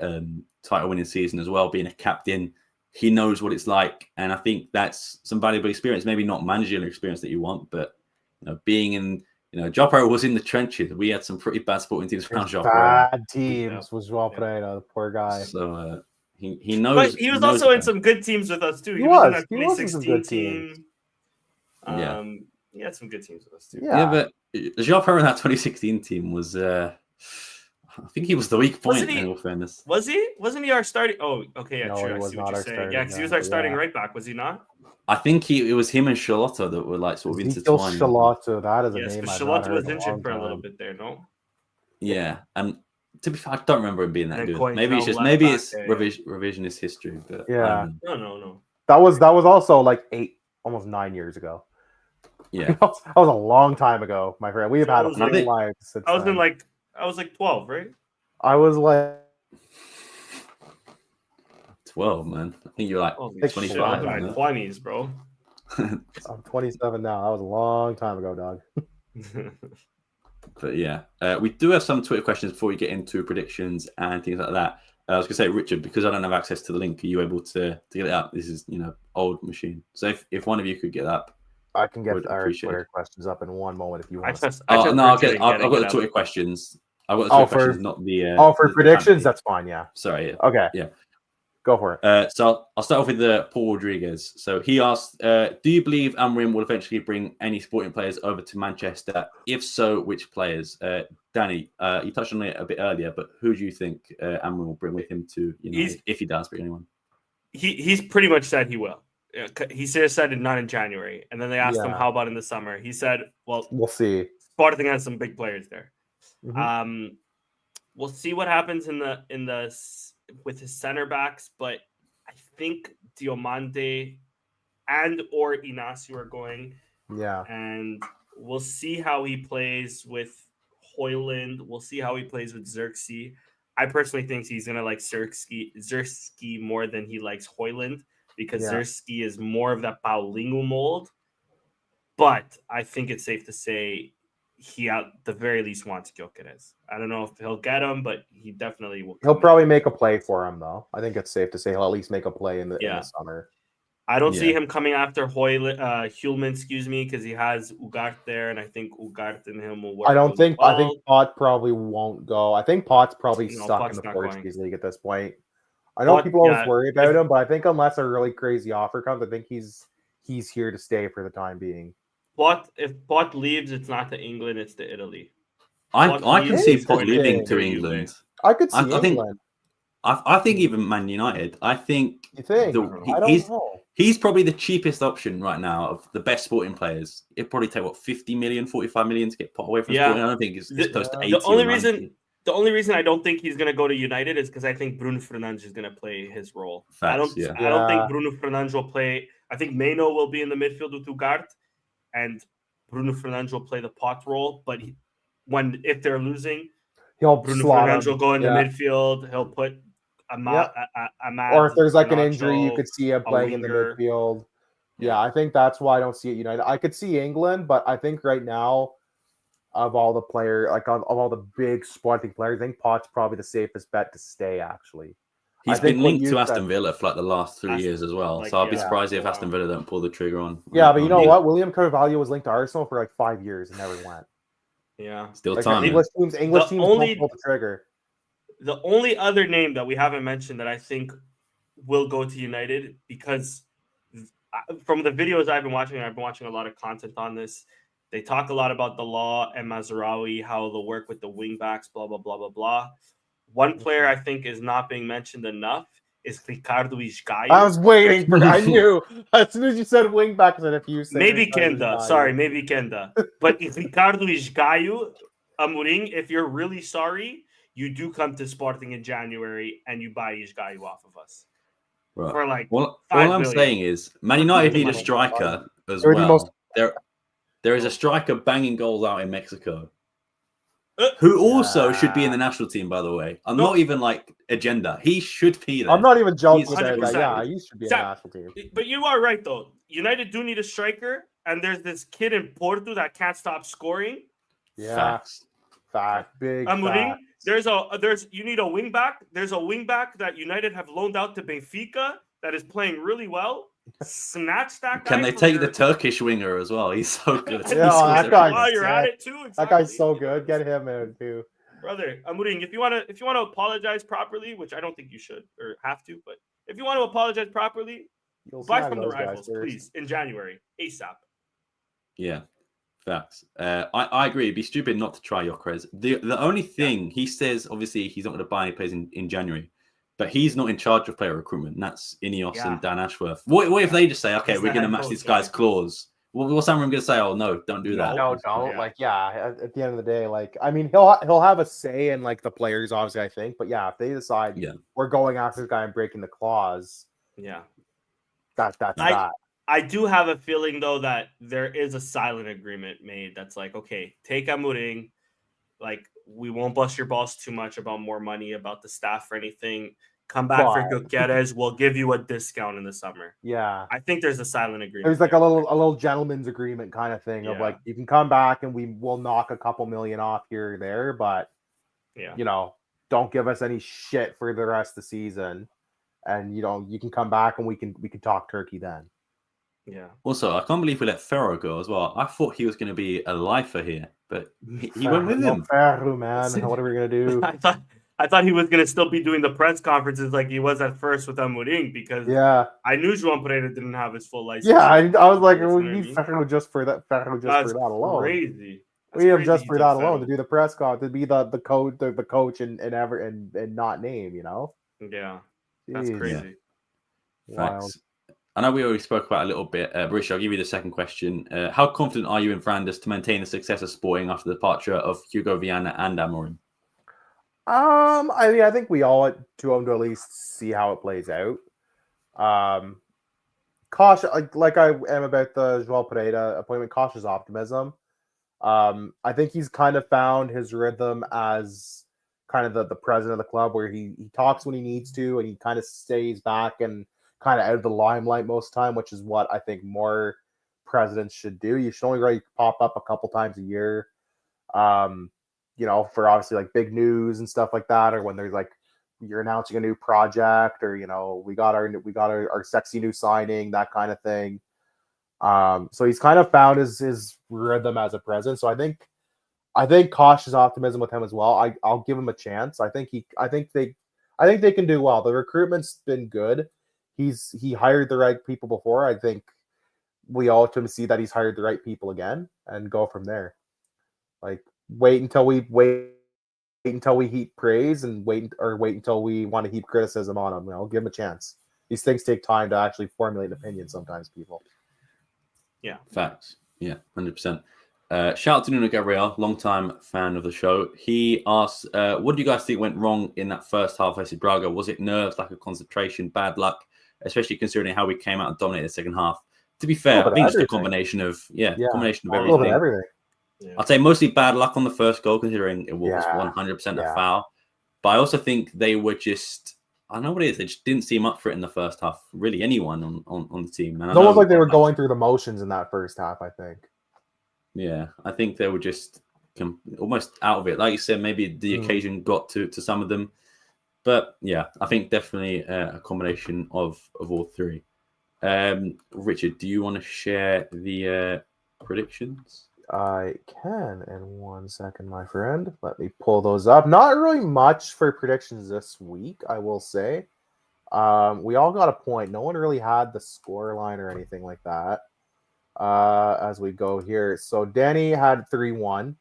title-winning season as well, being a captain. He knows what it's like, and I think that's some valuable experience. Maybe not managerial experience that you want, but being in, Joao Pereira was in the trenches. We had some pretty bad Sporting teams around Joao Pereira. Bad teams was Joao Pereira, the poor guy. So he knows. But he was also in some good teams with us too. He was. In that He was in some 2016 good team. Yeah. He had some good teams with us too. Yeah, but Joao Pereira in that 2016 team was. I think he was the weak point. In all fairness, was he? Wasn't he our starting? Oh, okay, yeah, No, true. he I was see not what you're our saying. starting Yeah, because he was our starting right back. Was he not? I think it was him and Charlotta that were like sort of intertwined. Charlotta, that is a name. Yes, Charlotta was injured for a little bit there, no? Yeah, and to be fair, I don't remember him being that good. Cointel Maybe it's revisionist history. But yeah, no. That was also like 8, almost 9 years ago. Yeah, that was a long time ago, my friend. We have had a full life since I was like 12, right? I was like 12, man. I think you're like 25. I was in my 20s, bro. I'm 27 now. That was a long time ago, dog. But yeah, we do have some Twitter questions before we get into predictions and things like that. I was going to say, Richard, because I don't have access to the link, are you able to get it up? This is, old machine. So if one of you could get up, I can get our Twitter questions up in one moment if you want. I've got the Twitter questions. I've got the Twitter questions, not the. For predictions, that's fine. Yeah. Sorry. Yeah. Okay. Yeah. Go for it. So I'll start off with Paul Rodriguez. So he asked, do you believe Amorim will eventually bring any sporting players over to Manchester? If so, which players? Danny, you touched on it a bit earlier, but who do you think Amorim will bring with him to United, if he does bring anyone? He's pretty much said he will. He said it not in January, and then they asked him how about in the summer. He said, "Well, we'll see. Sporting has some big players there. Mm-hmm. We'll see what happens with his center backs, but I think Diomande and or Inacio are going. Yeah, and we'll see how he plays with Højlund. We'll see how he plays with Xerxes. I personally think he's gonna like Xerxes more than he likes Højlund because Xerxes is more of that Paulinho mold. But I think it's safe to say he at the very least wants Gyökeres. I don't know if he'll get him, but he definitely will. He'll probably make a play for him, though. I think it's safe to say he'll at least make a play in the summer. I don't see him coming after Hjulman, because he has Ugarte there, and I think Ugarte and him will work. I think Pot probably won't go. I think Pot's probably stuck in the Portuguese league at this point. I know people always worry about him, but I think unless a really crazy offer comes, I think he's here to stay for the time being. If Pot leaves, it's not to England, it's to Italy. I can see Pot leaving to England. I could see England. I think even Man United. I think you think I don't know. He's probably the cheapest option right now of the best sporting players. It'd probably take 50 million, 45 million to get Pot away from Sporting. I don't think it's close to 80. The only reason I don't think he's going to go to United is because I think Bruno Fernandes is going to play his role. I don't think Bruno Fernandes will play. I think Meno will be in the midfield with Ugarte, and Bruno Fernandes will play the Pot role. But if they're losing, Bruno Fernandes will go into midfield. He'll put or if there's like an injury, you could see him playing in the midfield. Yeah, I think that's why I don't see it United. I could see England, but I think right now, of all the players, of all the big sporting players, I think Pot's probably the safest bet to stay. Actually, he's been linked to Aston Villa for the last 3 years as well. So I'll be surprised if Aston Villa don't pull the trigger on. Yeah, but you know what? William Carvalho was linked to Arsenal for 5 years and never went. Yeah, still time. English teams don't pull the trigger. The only other name that we haven't mentioned that I think will go to United, because from the videos I've been watching a lot of content on this. They talk a lot about the law and Mazraoui, how they'll work with the wing backs, blah, blah, blah, blah, blah. One player I think is not being mentioned enough is Ricardo Isgaio. I was waiting for that. I knew. As soon as you said wing back, I said if you said maybe Kenda. Sorry, maybe Kenda. But Ricardo Isgaio, Amorim, if you're really sorry, you do come to Sporting in January and you buy Isgaio off of us. Right. For all I'm saying is Man United need a striker as well. There is a striker banging goals out in Mexico who also should be in the national team, by the way. I'm not even agenda. He should be there. I'm not even joking about that. Yeah, he should be in the national team. But you are right, though. United do need a striker, and there's this kid in Porto that can't stop scoring. Yeah. Fact. Big Amorim, you need a wing back. There's a wing back that United have loaned out to Benfica that is playing really well. Snatch that guy. Can they take the Turkish winger as well? He's so good. That guy. You're at it too. Exactly. That guy's so good. Get him in too, brother. Amorim, if you want to apologize properly, which I don't think you should or have to, but if you want to apologize properly, buy from the rivals, please, in January, ASAP. Yeah, facts. I agree. It'd be stupid not to try Gyökeres. The only thing he says, obviously, he's not going to buy any players in January. But he's not in charge of player recruitment. That's Ineos and Dan Ashworth. What if they just say, okay, we're going to match this guy's clause? What's Amorim going to say? Oh, no, don't do that. No, don't. At the end of the day, he'll have a say in the players, obviously, I think. But if they decide we're going after this guy and breaking the clause, that's that. I do have a feeling, though, that there is a silent agreement made that's okay, take Amorim, we won't bust your balls too much about more money, about the staff or anything. Come back for Gyökeres. We'll give you a discount in the summer. Yeah. I think there's a silent agreement. There's a little gentleman's agreement kind of thing of you can come back and we will knock a couple million off here or there, but don't give us any shit for the rest of the season. And you can come back and we can talk turkey then. Yeah. Also, I can't believe we let Ferro go as well. I thought he was going to be a lifer here, but he went with him. Ferro, man. What are we going to do? I I thought he was gonna still be doing the press conferences like he was at first with Amorim because I knew João Pereira didn't have his full license. Yeah, I was like, we need need Ferro just for that. Ferro just That's for that alone. Crazy. We need him just for that alone to do the press con, to be the coach and not name. Yeah, that's Jeez. crazy. Wild. Facts. I know we already spoke about it a little bit. Mauricio, I'll give you the second question. How confident are you in Fernandes to maintain the success of Sporting after the departure of Hugo Viana and Amorim? I mean, I think we all want to at least see how it plays out. Cautious, like I am about the Joao Pereira appointment, cautious optimism. I think he's kind of found his rhythm as kind of the president of the club, where he talks when he needs to, and he kind of stays back and kind of out of the limelight most of the time, which is what I think more presidents should do. You should only really pop up a couple times a year, for obviously like big news and stuff like that, or when there's like you're announcing a new project, or we got our sexy new signing, that kind of thing. So he's kind of found his rhythm as a president. So I think cautious optimism with him as well. I'll give him a chance. I think they can do well. The recruitment's been good. He hired the right people before. I think we all to see that he's hired the right people again and go from there. Like wait until we heap praise and wait until we want to heap criticism on him. Give him a chance. These things take time to actually formulate an opinion sometimes, people. Yeah. Facts. Yeah, 100%. Shout out to Nuno Gabriel, long-time fan of the show. He asks, what do you guys think went wrong in that first half versus Braga? Was it nerves, lack of concentration, bad luck, especially considering how we came out and dominated the second half? To be fair, I think it's a combination of everything. A little bit of everything. Yeah. I'd say mostly bad luck on the first goal, considering it was 100% a foul. But I also think they were just, I don't know what it is, they just didn't seem up for it in the first half. Really, anyone on the team. And it's almost like they were going through the motions in that first half, I think. Yeah, I think they were just almost out of it. Like you said, maybe the occasion got to some of them. But yeah, I think definitely a combination of all three. Richard, do you want to share the predictions? I can in 1 second, my friend. Let me pull those up. Not really much for predictions this week, I will say. We all got a point. No one really had the score line or anything like that as we go here. So Danny had 3-1.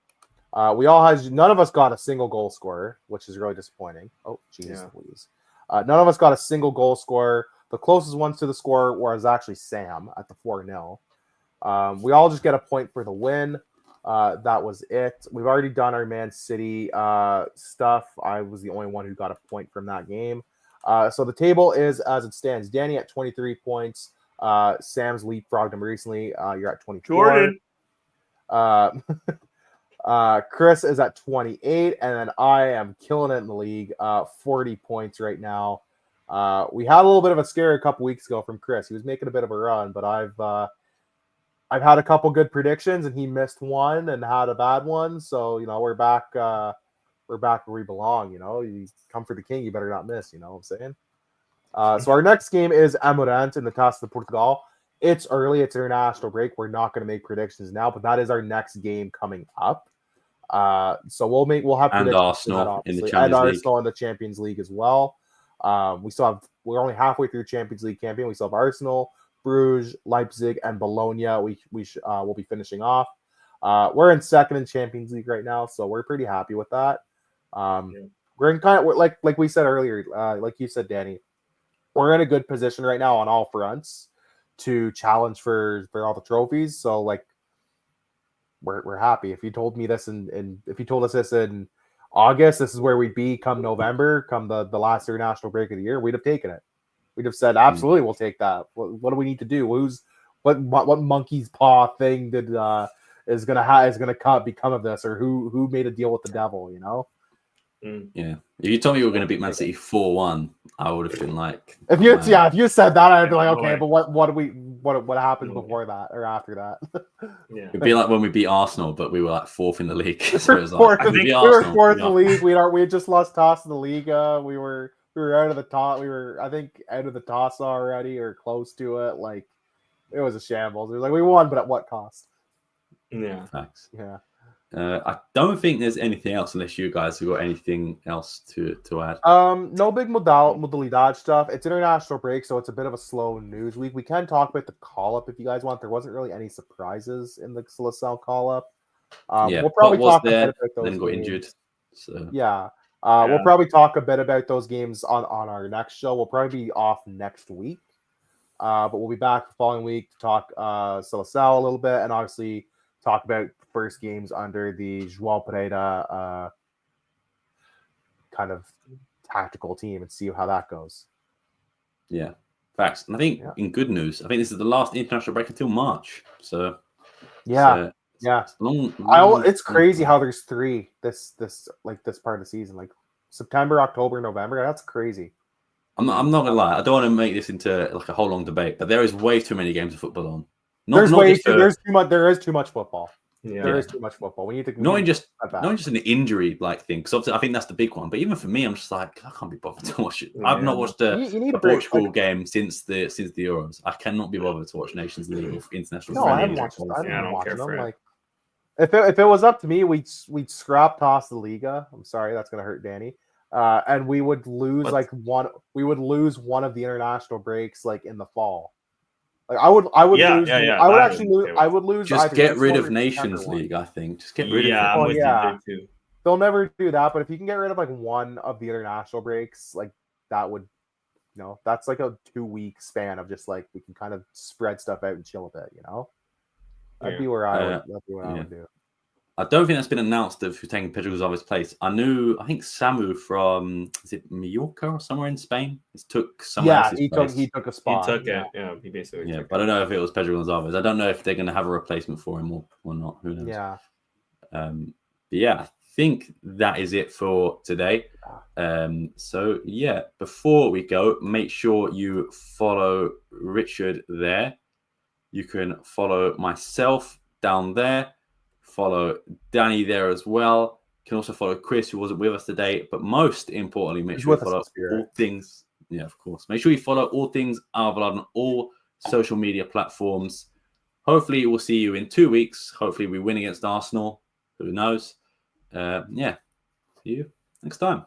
None of us got a single goal scorer, which is really disappointing. Oh, jeez, please. None of us got a single goal scorer. The closest ones to the score was actually Sam at the 4-0. We all just get a point for the win. That was it. We've already done our Man City stuff. I was the only one who got a point from that game. So the table is as it stands. Danny at 23 points. Sam's leapfrogged him recently. You're at 24. Jordan. Chris is at 28, and then I am killing it in the league. 40 points right now. We had a little bit of a scare a couple weeks ago from Chris. He was making a bit of a run, but I've had a couple good predictions, and he missed one and had a bad one. So we're back. We're back where we belong. You come for the king, you better not miss. You know what I'm saying? So our next game is Amorim in the Taça de Portugal. It's early. It's international break. We're not going to make predictions now, but that is our next game coming up. So we'll have predictions and Arsenal in the Champions League. And Arsenal in the Champions League as well. We're only halfway through Champions League campaign. We still have Arsenal, Bruges, Leipzig, and Bologna. We'll be finishing off. We're in second in Champions League right now, so we're pretty happy with that. We're in kind of like we said earlier, like you said, Danny, we're in a good position right now on all fronts to challenge for all the trophies. So we're happy. If you told me this if you told us this in August, this is where we'd be come November, come the last international break of the year, we'd have taken it. We'd have said, absolutely, we'll take that. What do we need to do? What monkey's paw thing is gonna become of this, or who made a deal with the devil? Yeah. If you told me you were going to beat Man City 4-1, I would have been like, if you said that, I'd be like, okay, but what happened before that or after that? Yeah. It'd be like when we beat Arsenal, but we were like fourth in the league. So it was like, we were fourth in the league. We had just lost toss in the Liga. We were out of the top. We were, I think, out of the toss already or close to it. Like, it was a shambles. It was like we won, but at what cost? Yeah. Facts. Yeah. I don't think there's anything else unless you guys have got anything else to add. No big modalidad stuff. It's international break, so it's a bit of a slow news week. We can talk about the call-up if you guys want. There wasn't really any surprises in the Seleção call-up. We'll probably talk a bit about those then got games. injured. So Yeah. We'll probably talk a bit about those games on our next show. We'll probably be off next week. But we'll be back the following week to talk Seleção a little bit, and obviously talk about the first games under the Joao Pereira kind of tactical team and see how that goes. Yeah, facts. And I think in good news, I think this is the last international break until March. So it's long, it's crazy how there's 3 this part of the season, like September, October, November. That's crazy. I'm not gonna lie. I don't want to make this into like a whole long debate, but there is way too many games of football on. There is too much football. Yeah. There is too much football. We need to not just an injury like thing, because I think that's the big one. But even for me, I'm just like, I can't be bothered to watch it. I've not watched a Portugal game since the Euros. I cannot be bothered to watch Nations League or international. No, I haven't watched. I don't care for it. Like, if it was up to me, we'd scrap toss the Liga. I'm sorry, that's gonna hurt Danny. And we would lose one. We would lose one of the international breaks like in the fall. Like I would lose. I would actually lose. I would lose. Just get rid of Nations League. I think just get rid of it. I'm with you there too. They'll never do that. But if you can get rid of like one of the international breaks, like that would, that's like a 2-week span of just like we can kind of spread stuff out and chill a bit. That'd be where I would do. I don't think that's been announced of who's taking Pedro Gonçalves' place. I think Samu from, is it Mallorca or somewhere in Spain? Took someone else's place. He took a spot. He took it. Yeah, he basically took it. But I don't know if it was Pedro Gonçalves. I don't know if they're going to have a replacement for him or not. Who knows? Yeah. I think that is it for today. Before we go, make sure you follow Richard there. You can follow myself down there. Follow Danny there as well. You can also follow Chris, who wasn't with us today. But most importantly, make sure you follow all things. Yeah, of course. Make sure you follow all things Alvalade on all social media platforms. Hopefully, we'll see you in 2 weeks. Hopefully, we win against Arsenal. Who knows? See you next time.